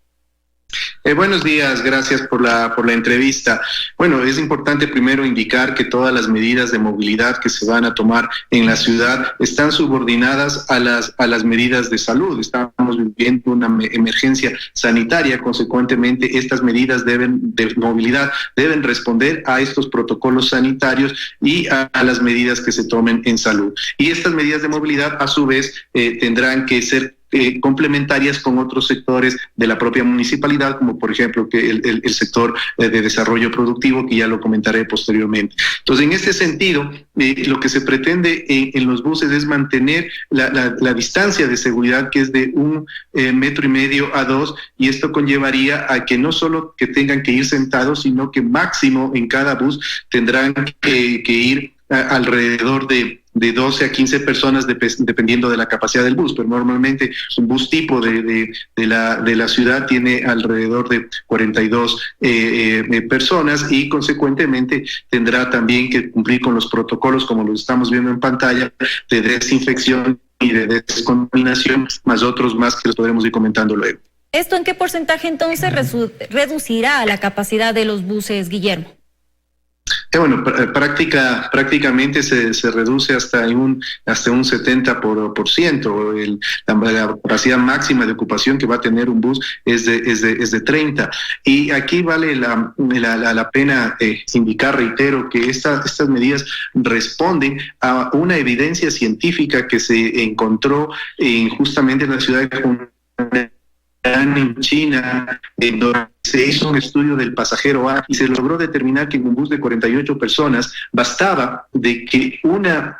Buenos días, gracias por la entrevista. Bueno, es importante primero indicar que todas las medidas de movilidad que se van a tomar en la ciudad están subordinadas a las medidas de salud. Estamos viviendo una emergencia sanitaria, consecuentemente estas medidas de movilidad deben responder a estos protocolos sanitarios y a las medidas que se tomen en salud. Y estas medidas de movilidad, a su vez, tendrán que ser complementarias con otros sectores de la propia municipalidad, como por ejemplo que el sector de desarrollo productivo, que ya lo comentaré posteriormente. Entonces, en este sentido, lo que se pretende en los buses es mantener la distancia de seguridad, que es de 1,5 metros a 2, y esto conllevaría a que no solo que tengan que ir sentados, sino que máximo en cada bus tendrán que ir alrededor de 12 a 15 personas dependiendo de la capacidad del bus, pero normalmente un bus tipo de la ciudad tiene alrededor de 42 personas, y consecuentemente tendrá también que cumplir con los protocolos, como los estamos viendo en pantalla, de desinfección y de descontaminación, más otros más que los podremos ir comentando luego. ¿Esto en qué porcentaje entonces reducirá la capacidad de los buses, Guillermo? Bueno, prácticamente se reduce hasta un 70%. La capacidad máxima de ocupación que va a tener un bus es de 30. Y aquí vale la pena indicar, reitero, que estas medidas responden a una evidencia científica que se encontró justamente en la ciudad de Hunan, en China, en donde se hizo un estudio del pasajero A y se logró determinar que en un bus de 48 personas bastaba de que una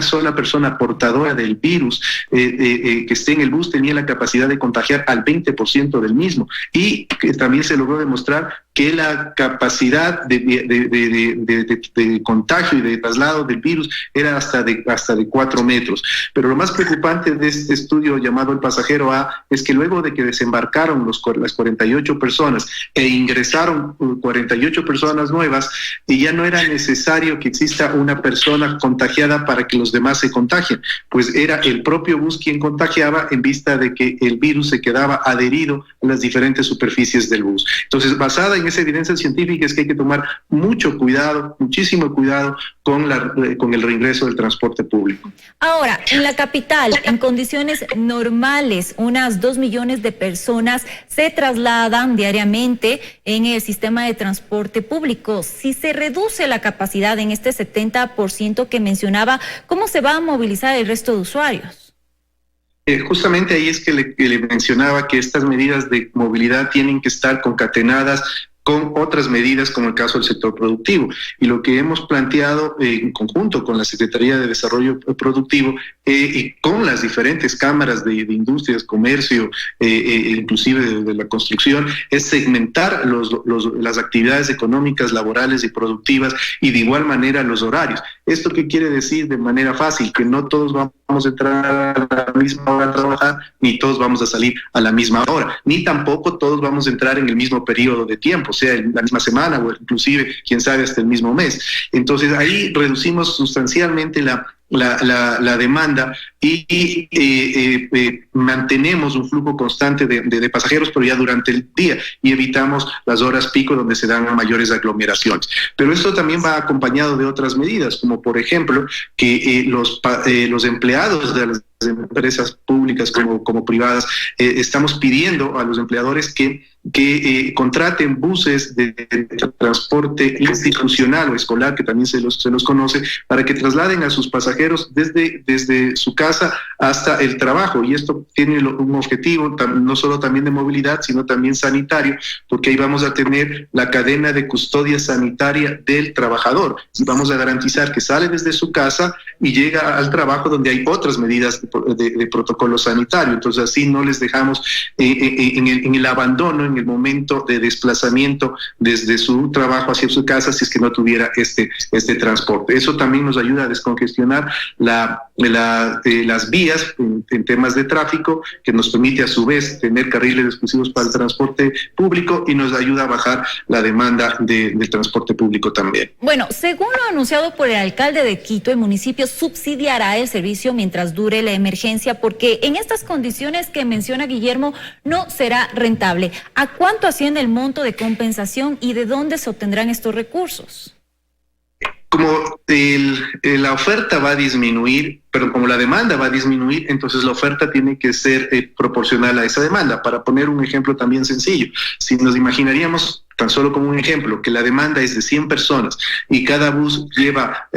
sola persona portadora del virus que esté en el bus tenía la capacidad de contagiar al 20% del mismo, y que también se logró demostrar que la capacidad de contagio y de traslado del virus era hasta de 4 metros. Pero lo más preocupante de este estudio llamado el pasajero A es que luego de que desembarcaron las 48 personas e ingresaron 48 personas nuevas, y ya no era necesario que exista una persona contagiada para que los demás se contagien, pues era el propio bus quien contagiaba, en vista de que el virus se quedaba adherido a las diferentes superficies del bus. Entonces, basada en esa evidencia científica, es que hay que tomar mucho cuidado, muchísimo cuidado con el reingreso del transporte público. Ahora, en la capital, en condiciones normales, unas 2 millones de personas se trasladan diariamente en el sistema de transporte público. Si se reduce la capacidad en este 70% que mencionaba, ¿cómo se va a movilizar el resto de usuarios? Justamente ahí es que le mencionaba que estas medidas de movilidad tienen que estar concatenadas con otras medidas, como el caso del sector productivo. Y lo que hemos planteado en conjunto con la Secretaría de Desarrollo Productivo y con las diferentes cámaras de industrias, comercio, inclusive de la construcción, es segmentar las actividades económicas, laborales y productivas, y de igual manera los horarios. ¿Esto qué quiere decir de manera fácil? Que no todos vamos a entrar a la misma hora a trabajar, ni todos vamos a salir a la misma hora, ni tampoco todos vamos a entrar en el mismo periodo de tiempo, sea en la misma semana o inclusive, quién sabe, hasta el mismo mes. Entonces ahí reducimos sustancialmente la demanda y mantenemos un flujo constante de pasajeros, pero ya durante el día, y evitamos las horas pico donde se dan mayores aglomeraciones. Pero esto también va acompañado de otras medidas, como por ejemplo que los empleados de las empresas públicas como privadas, estamos pidiendo a los empleadores que contraten buses de transporte institucional o escolar, que también se los conoce, para que trasladen a sus pasajeros desde su casa hasta el trabajo. Y esto tiene un objetivo no solo también de movilidad, sino también sanitario, porque ahí vamos a tener la cadena de custodia sanitaria del trabajador, y vamos a garantizar que sale desde su casa y llega al trabajo, donde hay otras medidas de protocolo sanitario. Entonces así no les dejamos en el abandono, en el momento de desplazamiento desde su trabajo hacia su casa, si es que no tuviera este transporte. Eso también nos ayuda a descongestionar la las vías en temas de tráfico, que nos permite a su vez tener carriles exclusivos para el transporte público y nos ayuda a bajar la demanda del transporte público también. Bueno, según lo anunciado por el alcalde de Quito, el municipio subsidiará el servicio mientras dure la emergencia, porque en estas condiciones que menciona Guillermo no será rentable. ¿A cuánto asciende el monto de compensación y de dónde se obtendrán estos recursos? Como la oferta va a disminuir, pero como la demanda va a disminuir, entonces la oferta tiene que ser proporcional a esa demanda. Para poner un ejemplo también sencillo, si nos imaginaríamos, tan solo como un ejemplo, que la demanda es de 100 personas y cada bus lleva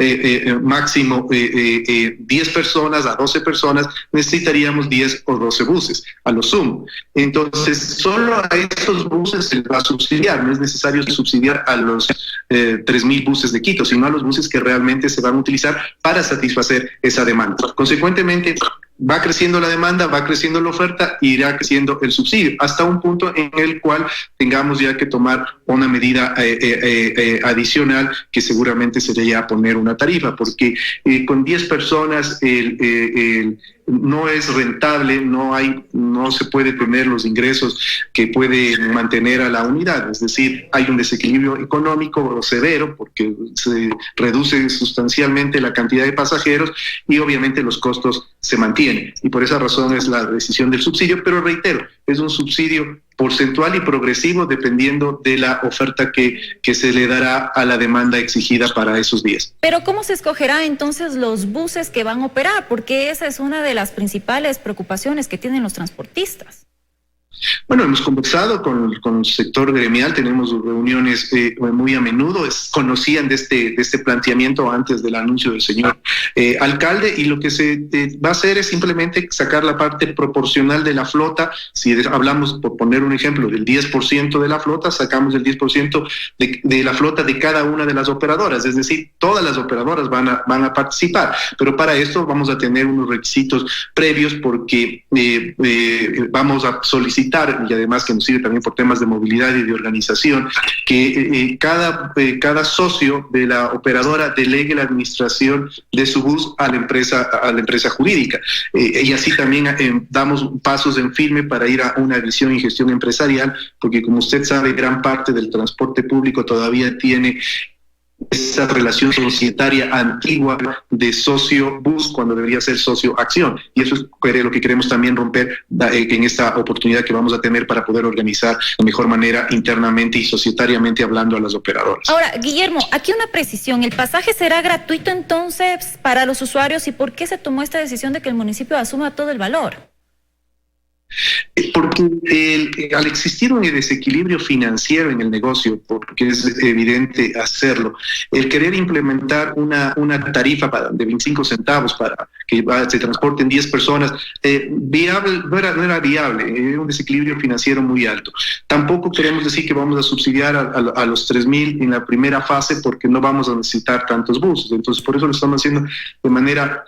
máximo 10 personas a 12 personas, necesitaríamos 10 o 12 buses, a lo sumo. Entonces, solo a estos buses se les va a subsidiar, no es necesario subsidiar a los 3.000 buses de Quito, sino a los buses que realmente se van a utilizar para satisfacer esa demanda. Consecuentemente, va creciendo la demanda, va creciendo la oferta, y irá creciendo el subsidio, hasta un punto en el cual tengamos ya que tomar una medida adicional, que seguramente sería poner una tarifa, porque con 10 personas no es rentable, no se puede tener los ingresos que puede mantener a la unidad, es decir, hay un desequilibrio económico severo porque se reduce sustancialmente la cantidad de pasajeros y obviamente los costos se mantienen, y por esa razón es la decisión del subsidio, pero reitero, es un subsidio porcentual y progresivo dependiendo de la oferta que se le dará a la demanda exigida para esos días. Pero ¿cómo se escogerá entonces los buses que van a operar? Porque esa es una de las principales preocupaciones que tienen los transportistas. Bueno, hemos conversado con el sector gremial, tenemos reuniones muy a menudo, conocían de este planteamiento antes del anuncio del señor alcalde, y lo que se va a hacer es simplemente sacar la parte proporcional de la flota. Si hablamos, por poner un ejemplo, del 10% de la flota, sacamos el 10% de la flota de cada una de las operadoras, es decir, todas las operadoras van a participar, pero para esto vamos a tener unos requisitos previos, porque vamos a solicitar, y además que nos sirve también por temas de movilidad y de organización, que cada socio de la operadora delegue la administración de su bus a la empresa jurídica, y así también damos pasos en firme para ir a una visión y gestión empresarial, porque como usted sabe, gran parte del transporte público todavía tiene esa relación societaria antigua de socio-bus cuando debería ser socio-acción, y eso es lo que queremos también romper en esta oportunidad que vamos a tener para poder organizar de mejor manera internamente y societariamente hablando a las operadoras. Ahora, Guillermo, aquí una precisión, ¿el pasaje será gratuito entonces para los usuarios, y por qué se tomó esta decisión de que el municipio asuma todo el valor? Porque al existir un desequilibrio financiero en el negocio, porque es evidente hacerlo, el querer implementar una tarifa de 25 centavos para que se transporten 10 personas, no era viable, era un desequilibrio financiero muy alto. Tampoco queremos decir que vamos a subsidiar a los 3.000 en la primera fase, porque no vamos a necesitar tantos buses. Entonces, por eso lo estamos haciendo de manera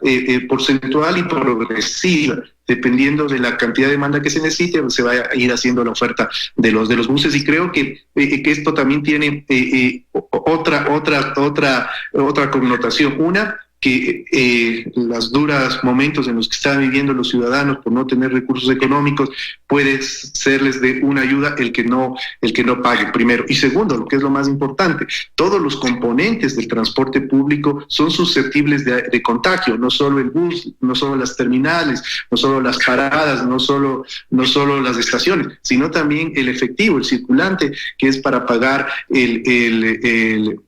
porcentual y progresiva. Dependiendo de la cantidad de demanda que se necesite, se va a ir haciendo la oferta de los buses, y creo que esto también tiene otra connotación. Una, que los duros momentos en los que están viviendo los ciudadanos por no tener recursos económicos puede serles de una ayuda el que no paguen, primero. Y segundo, lo que es lo más importante, todos los componentes del transporte público son susceptibles de contagio, no solo el bus, no solo las terminales, no solo las paradas, no solo las estaciones, sino también el efectivo, el circulante, que es para pagar el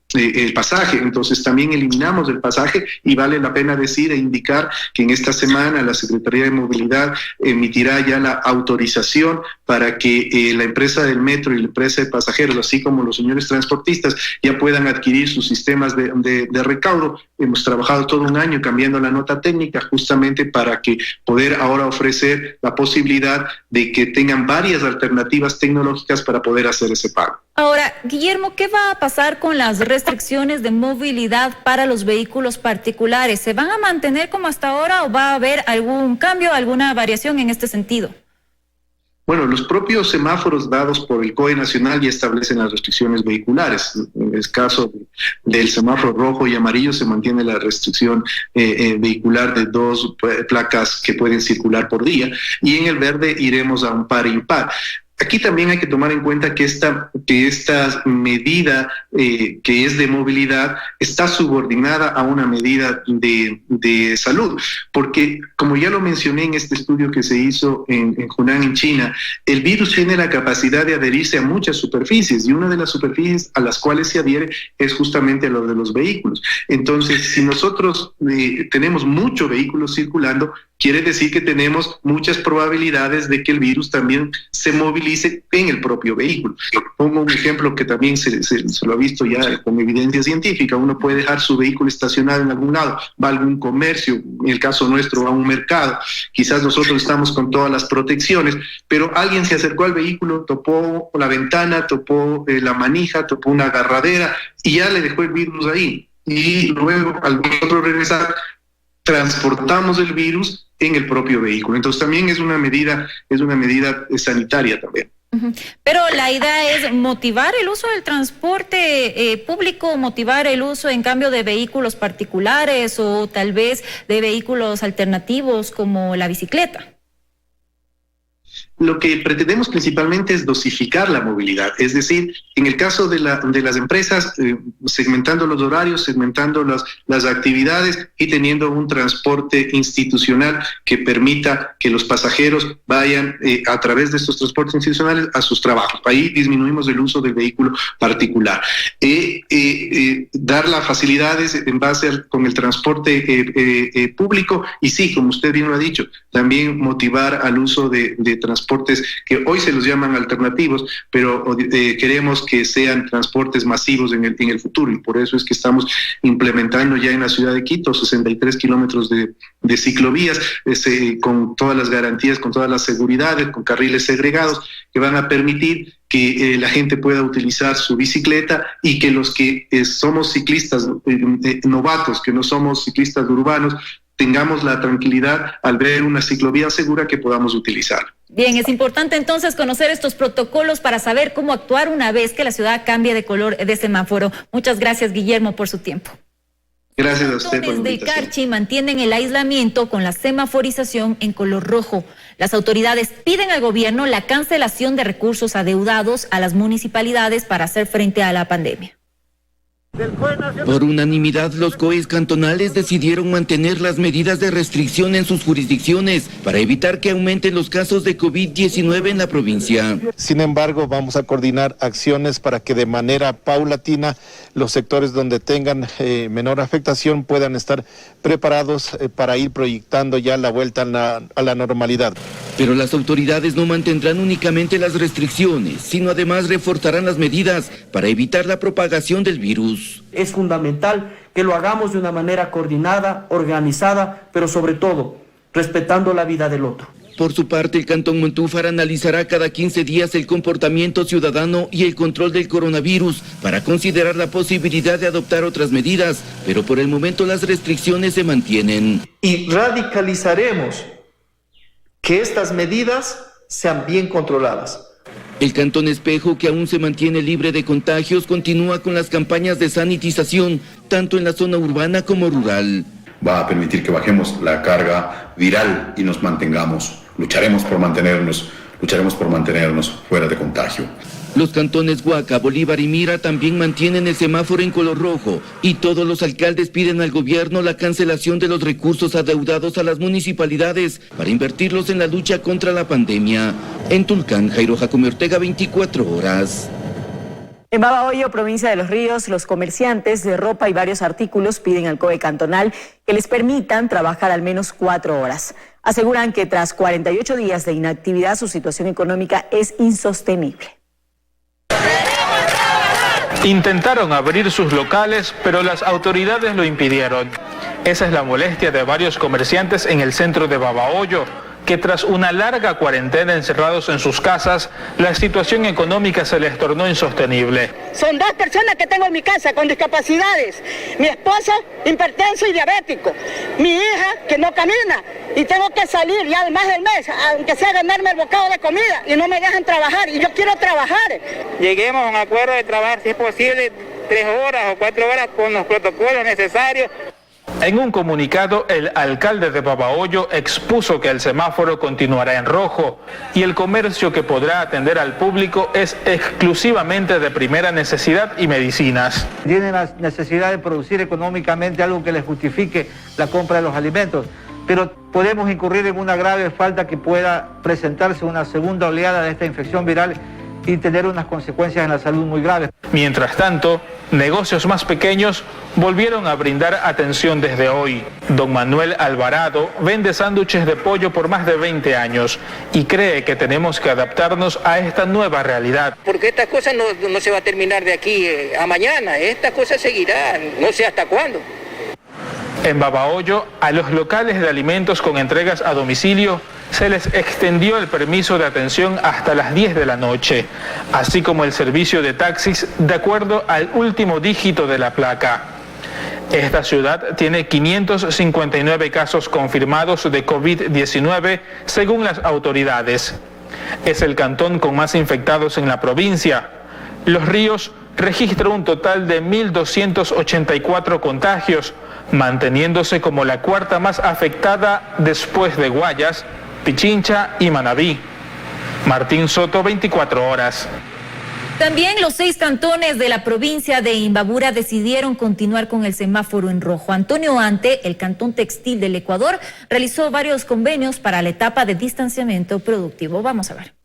pasaje. Entonces también eliminamos el pasaje, y vale la pena decir e indicar que en esta semana la Secretaría de Movilidad emitirá ya la autorización para que la empresa del metro y la empresa de pasajeros, así como los señores transportistas, ya puedan adquirir sus sistemas de recaudo. Hemos trabajado todo un año cambiando la nota técnica justamente para que poder ahora ofrecer la posibilidad de que tengan varias alternativas tecnológicas para poder hacer ese pago. Ahora, Guillermo, ¿qué va a pasar con las restricciones de movilidad para los vehículos particulares? ¿Se van a mantener como hasta ahora o va a haber algún cambio, alguna variación en este sentido? Bueno, los propios semáforos dados por el COE Nacional ya establecen las restricciones vehiculares. En el caso del semáforo rojo y amarillo se mantiene la restricción vehicular de 2 placas que pueden circular por día, y en el verde iremos a un par impar. Aquí también hay que tomar en cuenta que esta medida que es de movilidad está subordinada a una medida de salud, porque como ya lo mencioné en este estudio que se hizo en Hunan, en China, el virus tiene la capacidad de adherirse a muchas superficies, y una de las superficies a las cuales se adhiere es justamente a lo de los vehículos. Entonces, si nosotros tenemos muchos vehículos circulando, quiere decir que tenemos muchas probabilidades de que el virus también se movilice en el propio vehículo. Pongo un ejemplo que también se lo ha visto ya con evidencia científica. Uno puede dejar su vehículo estacionado en algún lado, va a algún comercio, en el caso nuestro va a un mercado. Quizás nosotros estamos con todas las protecciones, pero alguien se acercó al vehículo, topó la ventana, topó la manija, topó una agarradera y ya le dejó el virus ahí. Y luego, al nosotros regresar, transportamos el virus en el propio vehículo. Entonces también es una medida sanitaria también. Pero la idea es motivar el uso del transporte público, motivar el uso en cambio de vehículos particulares o tal vez de vehículos alternativos como la bicicleta. Lo que pretendemos principalmente es dosificar la movilidad, es decir, en el caso de las empresas, segmentando los horarios, segmentando las actividades y teniendo un transporte institucional que permita que los pasajeros vayan a través de estos transportes institucionales a sus trabajos. Ahí disminuimos el uso del vehículo particular. Dar las facilidades en base con el transporte público, y sí, como usted bien lo ha dicho, también motivar al uso de transportes que hoy se los llaman alternativos, pero queremos que sean transportes masivos en el futuro, y por eso es que estamos implementando ya en la ciudad de Quito 63 kilómetros de ciclovías con todas las garantías, con todas las seguridades, con carriles segregados que van a permitir que la gente pueda utilizar su bicicleta, y que los que somos ciclistas novatos, que no somos ciclistas urbanos, tengamos la tranquilidad al ver una ciclovía segura que podamos utilizar. Bien, es importante entonces conocer estos protocolos para saber cómo actuar una vez que la ciudad cambie de color de semáforo. Muchas gracias, Guillermo, por su tiempo. Gracias a usted por la invitación. Desde Carchi mantienen el aislamiento con la semaforización en color rojo. Las autoridades piden al gobierno la cancelación de recursos adeudados a las municipalidades para hacer frente a la pandemia. Por unanimidad, los COEs cantonales decidieron mantener las medidas de restricción en sus jurisdicciones para evitar que aumenten los casos de COVID-19 en la provincia. Sin embargo, vamos a coordinar acciones para que de manera paulatina los sectores donde tengan menor afectación puedan estar preparados para ir proyectando ya la vuelta a la normalidad. Pero las autoridades no mantendrán únicamente las restricciones, sino además reforzarán las medidas para evitar la propagación del virus. Es fundamental que lo hagamos de una manera coordinada, organizada, pero sobre todo respetando la vida del otro. Por su parte, el Cantón Montúfar analizará cada 15 días el comportamiento ciudadano y el control del coronavirus para considerar la posibilidad de adoptar otras medidas, pero por el momento las restricciones se mantienen. Y radicalizaremos que estas medidas sean bien controladas. El Cantón Espejo, que aún se mantiene libre de contagios, continúa con las campañas de sanitización, tanto en la zona urbana como rural. Va a permitir que bajemos la carga viral y nos mantengamos. Lucharemos por mantenernos fuera de contagio. Los cantones Huaca, Bolívar y Mira también mantienen el semáforo en color rojo, y todos los alcaldes piden al gobierno la cancelación de los recursos adeudados a las municipalidades para invertirlos en la lucha contra la pandemia. En Tulcán, Jairo Jacome Ortega, 24 horas. En Babahoyo, provincia de Los Ríos, los comerciantes de ropa y varios artículos piden al COE cantonal que les permitan trabajar al menos 4 horas. Aseguran que tras 48 días de inactividad su situación económica es insostenible. Intentaron abrir sus locales, pero las autoridades lo impidieron. Esa es la molestia de varios comerciantes en el centro de Babahoyo. que tras una larga cuarentena encerrados en sus casas, la situación económica se les tornó insostenible. Son 2 personas que tengo en mi casa con discapacidades. Mi esposo, hipertenso y diabético. Mi hija, que no camina. Y tengo que salir ya al más del mes, aunque sea ganarme el bocado de comida. Y no me dejan trabajar. Y yo quiero trabajar. Lleguemos a un acuerdo de trabajar, si es posible, 3 horas o 4 horas con los protocolos necesarios. En un comunicado, el alcalde de Babahoyo expuso que el semáforo continuará en rojo y el comercio que podrá atender al público es exclusivamente de primera necesidad y medicinas. Tienen la necesidad de producir económicamente algo que les justifique la compra de los alimentos, pero podemos incurrir en una grave falta que pueda presentarse una segunda oleada de esta infección viral y tener unas consecuencias en la salud muy graves. Mientras tanto, negocios más pequeños volvieron a brindar atención desde hoy. Don Manuel Alvarado vende sándwiches de pollo por más de 20 años y cree que tenemos que adaptarnos a esta nueva realidad. Porque esta cosa no se va a terminar de aquí a mañana, esta cosa seguirá, no sé hasta cuándo. En Babahoyo, a los locales de alimentos con entregas a domicilio se les extendió el permiso de atención hasta las 10 de la noche, así como el servicio de taxis de acuerdo al último dígito de la placa. Esta ciudad tiene 559 casos confirmados de COVID-19 según las autoridades. Es el cantón con más infectados en la provincia. Los Ríos registra un total de 1.284 contagios, manteniéndose como la cuarta más afectada después de Guayas, Pichincha y Manabí. Martín Soto, 24 horas. También los 6 cantones de la provincia de Imbabura decidieron continuar con el semáforo en rojo. Antonio Ante, el cantón textil del Ecuador, realizó varios convenios para la etapa de distanciamiento productivo. Vamos a ver.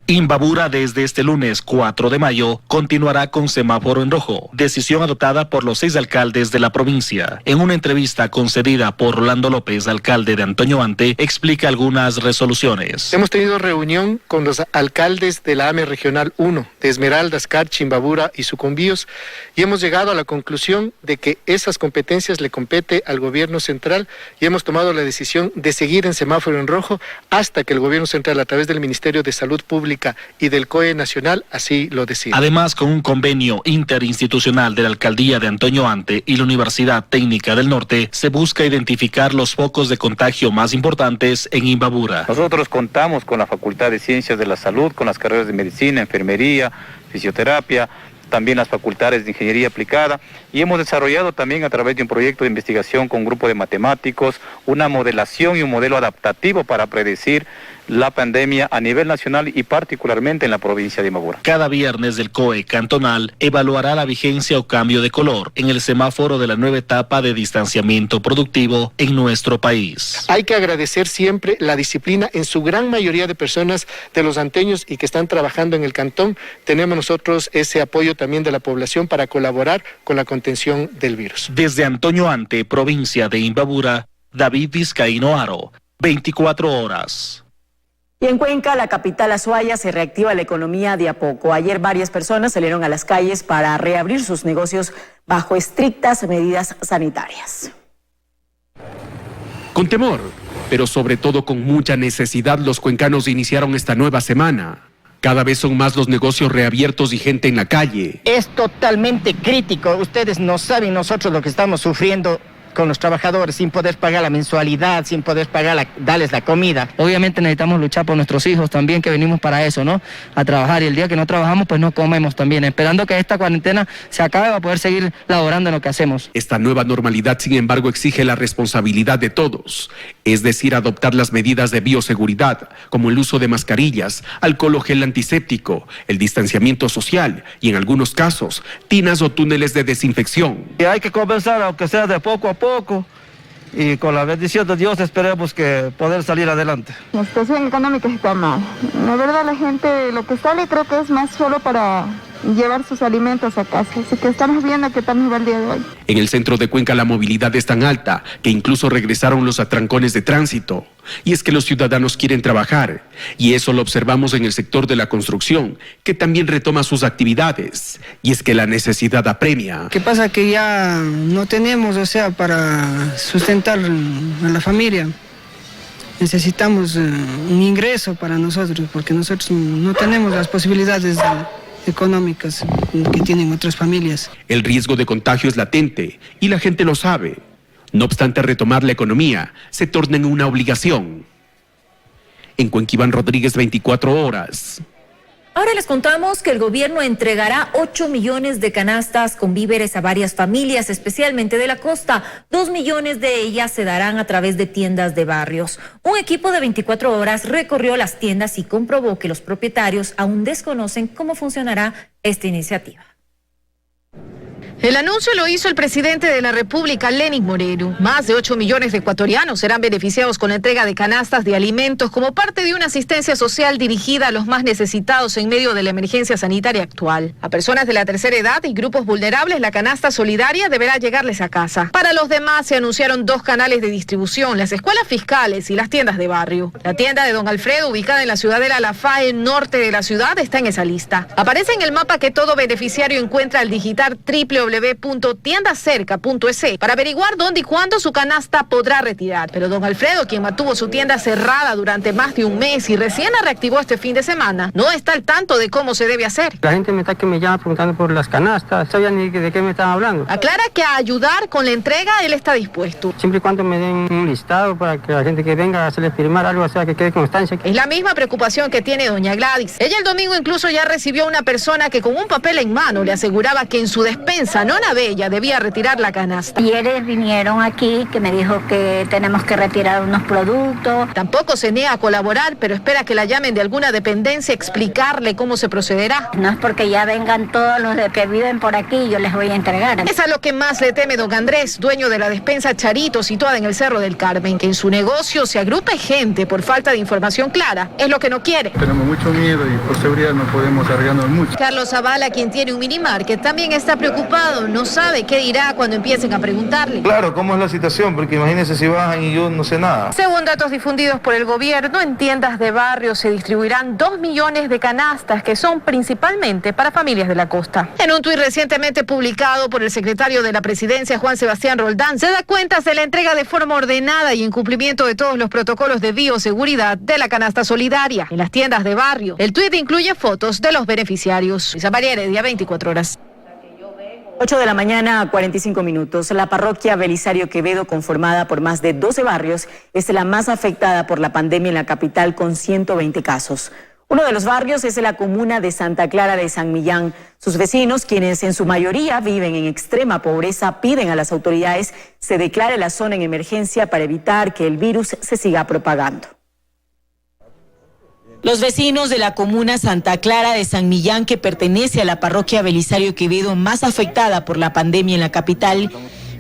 Imbabura desde este lunes 4 de mayo continuará con semáforo en rojo, decisión adoptada por los 6 alcaldes de la provincia. En una entrevista concedida por Rolando López, alcalde de Antonio Ante, explica algunas resoluciones. Hemos tenido reunión con los alcaldes de la AME Regional 1, de Esmeraldas, Carchi, Imbabura y Sucumbíos, y hemos llegado a la conclusión de que esas competencias le compete al gobierno central y hemos tomado la decisión de seguir en semáforo en rojo hasta que el gobierno central, a través del Ministerio de Salud Pública y del COE Nacional, así lo decida. Además, con un convenio interinstitucional de la Alcaldía de Antonio Ante y la Universidad Técnica del Norte, se busca identificar los focos de contagio más importantes en Imbabura. Nosotros contamos con la Facultad de Ciencias de la Salud, con las carreras de Medicina, Enfermería, Fisioterapia, también las facultades de Ingeniería Aplicada, y hemos desarrollado también a través de un proyecto de investigación con un grupo de matemáticos una modelación y un modelo adaptativo para predecir la pandemia a nivel nacional y particularmente en la provincia de Imbabura. Cada viernes el COE cantonal evaluará la vigencia o cambio de color en el semáforo de la nueva etapa de distanciamiento productivo en nuestro país. Hay que agradecer siempre la disciplina en su gran mayoría de personas, de los anteños y que están trabajando en el cantón. Tenemos nosotros ese apoyo también de la población para colaborar con la contención del virus. Desde Antonio Ante, provincia de Imbabura, David Vizcaíno Aro, 24 horas. Y en Cuenca, la capital Azuaya, se reactiva la economía de a poco. Ayer varias personas salieron a las calles para reabrir sus negocios bajo estrictas medidas sanitarias. Con temor, pero sobre todo con mucha necesidad, los cuencanos iniciaron esta nueva semana. Cada vez son más los negocios reabiertos y gente en la calle. Es totalmente crítico. Ustedes no saben nosotros lo que estamos sufriendo con los trabajadores, sin poder pagar la mensualidad, sin poder pagar darles la comida. Obviamente necesitamos luchar por nuestros hijos también, que venimos para eso, ¿no? A trabajar, y el día que no trabajamos, pues no comemos también, esperando que esta cuarentena se acabe para poder seguir laborando en lo que hacemos. Esta nueva normalidad, sin embargo, exige la responsabilidad de todos, es decir, adoptar las medidas de bioseguridad, como el uso de mascarillas, alcohol o gel antiséptico, el distanciamiento social y, en algunos casos, tinas o túneles de desinfección. Y hay que comenzar, aunque sea de poco a poco, y con la bendición de Dios esperemos que poder salir adelante. La situación económica está mal. La verdad, la gente lo que sale creo que es más solo para llevar sus alimentos a casa, así que estamos viendo que también va el día de hoy. En el centro de Cuenca la movilidad es tan alta que incluso regresaron los atrancones de tránsito. Y es que los ciudadanos quieren trabajar, y eso lo observamos en el sector de la construcción, que también retoma sus actividades. Y es que la necesidad apremia. ¿Qué pasa? Que ya no tenemos, para sustentar a la familia. necesitamos un ingreso para nosotros, porque nosotros no tenemos las posibilidades económicas que tienen otras familias. El riesgo de contagio es latente y la gente lo sabe. No obstante, retomar la economía se torna en una obligación. En Cuenca, Iván Rodríguez, 24 horas. Ahora les contamos que el gobierno entregará 8 millones de canastas con víveres a varias familias, especialmente de la costa. 2 millones de ellas se darán a través de tiendas de barrios. Un equipo de 24 horas recorrió las tiendas y comprobó que los propietarios aún desconocen cómo funcionará esta iniciativa. El anuncio lo hizo el presidente de la República, Lenín Moreno. Más de 8 millones de ecuatorianos serán beneficiados con la entrega de canastas de alimentos como parte de una asistencia social dirigida a los más necesitados en medio de la emergencia sanitaria actual. A personas de la tercera edad y grupos vulnerables, la canasta solidaria deberá llegarles a casa. Para los demás se anunciaron 2 canales de distribución, las escuelas fiscales y las tiendas de barrio. La tienda de Don Alfredo, ubicada en la ciudadela La Fae, norte de la ciudad, está en esa lista. Aparece en el mapa que todo beneficiario encuentra al digitar www.tiendacerca.es para averiguar dónde y cuándo su canasta podrá retirar. Pero don Alfredo, quien mantuvo su tienda cerrada durante más de un mes y recién la reactivó este fin de semana, no está al tanto de cómo se debe hacer. La gente me llama preguntando por las canastas, no sabía ni de qué me estaban hablando. Aclara que a ayudar con la entrega él está dispuesto. Siempre y cuando me den un listado para que la gente que venga a hacerle firmar algo, o sea, que quede constancia. Es la misma preocupación que tiene doña Gladys. Ella el domingo incluso ya recibió a una persona que con un papel en mano le aseguraba que en su despensa Nona Bella debía retirar la canasta. Ayer vinieron aquí que me dijo que tenemos que retirar unos productos. Tampoco se niega a colaborar, pero espera que la llamen de alguna dependencia a explicarle cómo se procederá. No es porque ya vengan todos los que viven por aquí, yo les voy a entregar. Es a lo que más le teme don Andrés, dueño de la despensa Charito, situada en el Cerro del Carmen, que en su negocio se agrupe gente por falta de información clara. Es lo que no quiere. Tenemos mucho miedo y por seguridad no podemos arriesgarnos mucho. Carlos Zavala, quien tiene un minimarket, también está preocupado. No sabe qué dirá cuando empiecen a preguntarle. Claro, ¿cómo es la situación? Porque imagínense si bajan y yo no sé nada. Según datos difundidos por el gobierno, en tiendas de barrio se distribuirán 2 millones de canastas que son principalmente para familias de la costa. En un tuit recientemente publicado por el secretario de la Presidencia, Juan Sebastián Roldán, se da cuenta de la entrega de forma ordenada y en cumplimiento de todos los protocolos de bioseguridad de la canasta solidaria en las tiendas de barrio. El tuit incluye fotos de los beneficiarios. Luisa María Heredia, 24 horas. 8 de la mañana, 45 minutos. La parroquia Belisario Quevedo, conformada por más de 12 barrios, es la más afectada por la pandemia en la capital, con 120 casos. Uno de los barrios es la comuna de Santa Clara de San Millán. Sus vecinos, quienes en su mayoría viven en extrema pobreza, piden a las autoridades se declare la zona en emergencia para evitar que el virus se siga propagando. Los vecinos de la comuna Santa Clara de San Millán, que pertenece a la parroquia Belisario Quevedo, más afectada por la pandemia en la capital,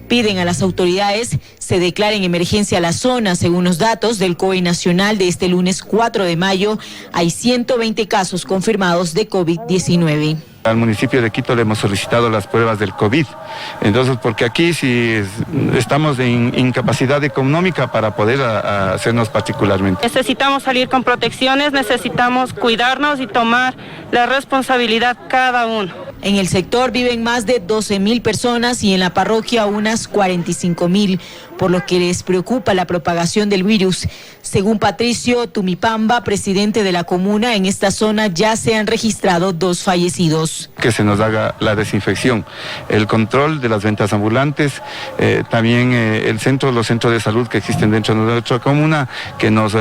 piden a las autoridades se declare en emergencia la zona. Según los datos del COE nacional de este lunes 4 de mayo, hay 120 casos confirmados de COVID-19. Al municipio de Quito le hemos solicitado las pruebas del COVID. Entonces, porque aquí sí estamos en incapacidad económica para poder hacernos particularmente. Necesitamos salir con protecciones, necesitamos cuidarnos y tomar la responsabilidad cada uno. En el sector viven más de 12.000 personas y en la parroquia unas 45.000, por lo que les preocupa la propagación del virus. Según Patricio Tumipamba, presidente de la comuna, en esta zona ya se han registrado 2 fallecidos. Que se nos haga la desinfección, el control de las ventas ambulantes, también los centros de salud que existen dentro de nuestra comuna, que nos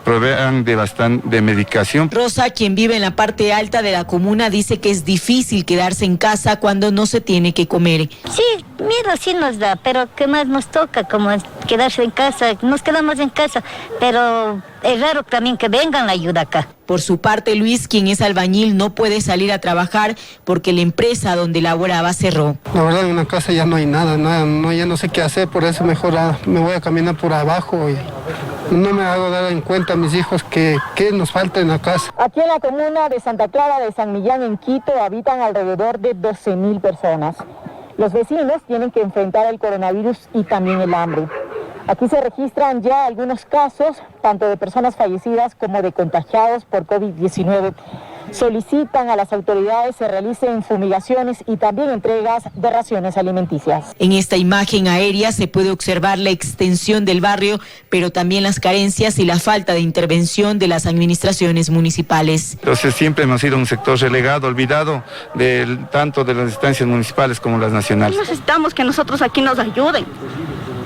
provean de medicación. Rosa, quien vive en la parte alta de la comuna, dice que es difícil quedarse en casa cuando no se tiene que comer. Sí, miedo sí nos da, pero ¿qué más nos toca? Como quedarse en casa, nos quedamos en casa, pero es raro también que vengan la ayuda acá. Por su parte, Luis, quien es albañil, no puede salir a trabajar porque la empresa donde laboraba cerró. La verdad, en una casa ya no hay nada, ya no sé qué hacer, por eso mejor me voy a caminar por abajo y no me hago dar en cuenta a mis hijos que nos falta en la casa. Aquí en la comuna de Santa Clara de San Millán, en Quito, habitan alrededor de 12.000 personas. Los vecinos tienen que enfrentar el coronavirus y también el hambre. Aquí se registran ya algunos casos, tanto de personas fallecidas como de contagiados por COVID-19. solicitan a las autoridades se realicen fumigaciones y también entregas de raciones alimenticias. En esta imagen aérea se puede observar la extensión del barrio, pero también las carencias y la falta de intervención de las administraciones municipales. Entonces siempre hemos sido un sector relegado, olvidado tanto de las instancias municipales como las nacionales. Necesitamos que nosotros aquí nos ayuden.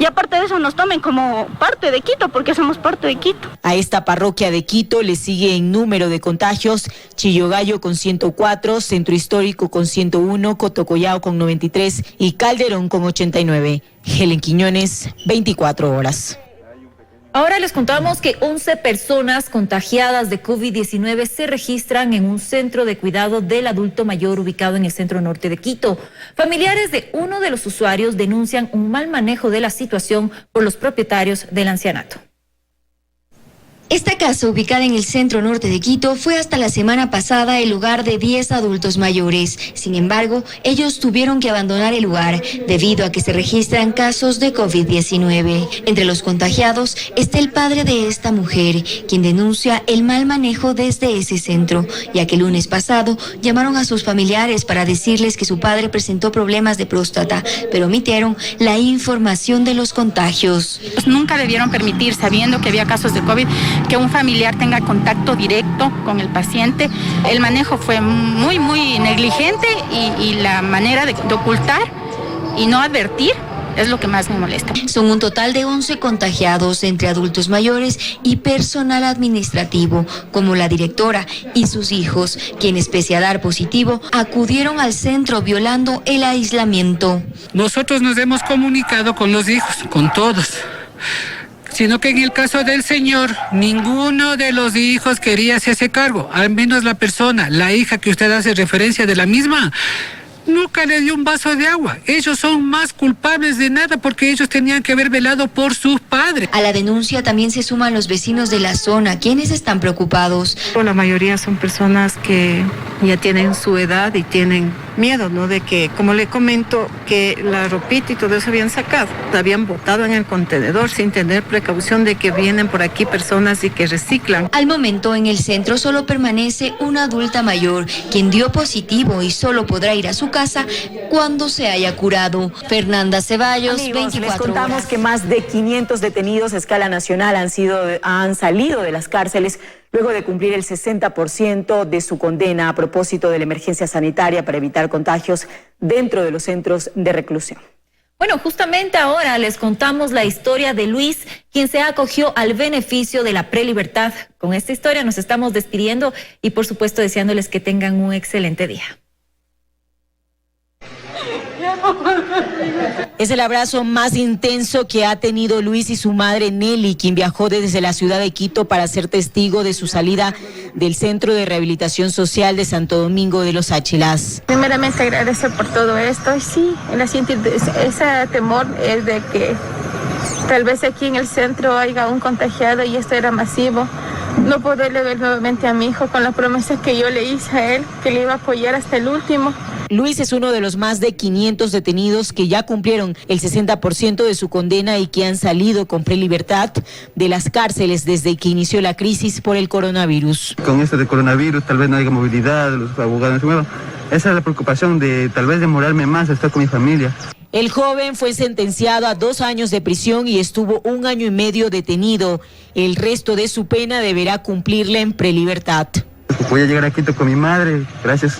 Y aparte de eso nos tomen como parte de Quito, porque somos parte de Quito. A esta parroquia de Quito le sigue en número de contagios Chillogallo con 104, Centro Histórico con 101, Cotocollao con 93 y Calderón con 89. Helen Quiñones, 24 horas. Ahora les contamos que 11 personas contagiadas de COVID-19 se registran en un centro de cuidado del adulto mayor ubicado en el centro norte de Quito. Familiares de uno de los usuarios denuncian un mal manejo de la situación por los propietarios del ancianato. Esta casa, ubicada en el centro norte de Quito, fue hasta la semana pasada el hogar de 10 adultos mayores. Sin embargo, ellos tuvieron que abandonar el lugar debido a que se registran casos de COVID-19. Entre los contagiados está el padre de esta mujer, quien denuncia el mal manejo desde ese centro, ya que el lunes pasado llamaron a sus familiares para decirles que su padre presentó problemas de próstata, pero omitieron la información de los contagios. Nunca debieron permitir, sabiendo que había casos de COVID, que un familiar tenga contacto directo con el paciente. El manejo fue muy negligente y la manera de ocultar y no advertir es lo que más me molesta. Son un total de 11 contagiados entre adultos mayores y personal administrativo, como la directora y sus hijos, quienes pese a dar positivo, acudieron al centro violando el aislamiento. Nosotros nos hemos comunicado con los hijos, con todos, sino que en el caso del señor, ninguno de los hijos quería hacerse cargo, al menos la persona, la hija que usted hace referencia de la misma, nunca le dio un vaso de agua. Ellos son más culpables de nada porque ellos tenían que haber velado por sus padres. A la denuncia también se suman los vecinos de la zona, quienes están preocupados. La mayoría son personas que ya tienen su edad y tienen miedo, ¿no? De que, como le comento, que la ropita y todo eso habían sacado, la habían botado en el contenedor sin tener precaución de que vienen por aquí personas y que reciclan. Al momento en el centro solo permanece una adulta mayor, quien dio positivo y solo podrá ir a su casa cuando se haya curado. Fernanda Ceballos, Amigos, 24 les contamos horas. que más de 500 detenidos a escala nacional han salido de las cárceles luego de cumplir el 60% de su condena a propósito de la emergencia sanitaria para evitar contagios dentro de los centros de reclusión. Bueno, justamente ahora les contamos la historia de Luis, quien se acogió al beneficio de la prelibertad. Con esta historia nos estamos despidiendo y por supuesto deseándoles que tengan un excelente día. Es el abrazo más intenso que ha tenido Luis y su madre Nelly, quien viajó desde la ciudad de Quito para ser testigo de su salida del Centro de Rehabilitación Social de Santo Domingo de los Áchilas. Primeramente agradecer por todo esto y sí, ese temor es de que tal vez aquí en el centro haya un contagiado y esto era masivo. No poderle ver nuevamente a mi hijo con la promesa que yo le hice a él, que le iba a apoyar hasta el último. Luis es uno de los más de 500 detenidos que ya cumplieron el 60% de su condena y que han salido con prelibertad de las cárceles desde que inició la crisis por el coronavirus. Con esto de coronavirus tal vez no haya movilidad, los abogados no se muevan. Esa es la preocupación de tal vez demorarme más a estar con mi familia. El joven fue sentenciado a 2 años de prisión y estuvo 1 año y medio detenido. El resto de su pena deberá cumplirla en prelibertad. Voy a llegar a Quito con mi madre. Gracias.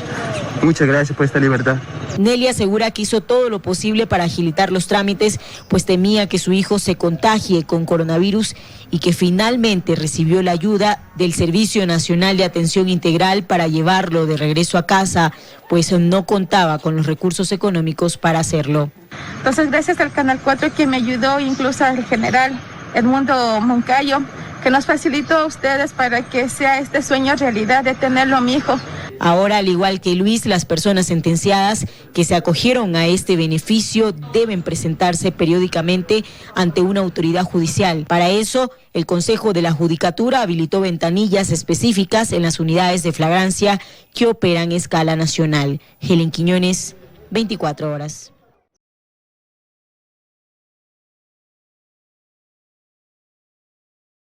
Muchas gracias por esta libertad. Nelly asegura que hizo todo lo posible para agilitar los trámites, pues temía que su hijo se contagie con coronavirus y que finalmente recibió la ayuda del Servicio Nacional de Atención Integral para llevarlo de regreso a casa, pues no contaba con los recursos económicos para hacerlo. Entonces, gracias al Canal 4 que me ayudó, incluso al general Edmundo Moncayo, que nos facilitó a ustedes para que sea este sueño realidad de tenerlo a mi hijo. Ahora, al igual que Luis, las personas sentenciadas que se acogieron a este beneficio deben presentarse periódicamente ante una autoridad judicial. Para eso, el Consejo de la Judicatura habilitó ventanillas específicas en las unidades de flagrancia que operan a escala nacional. Helen Quiñones, 24 horas.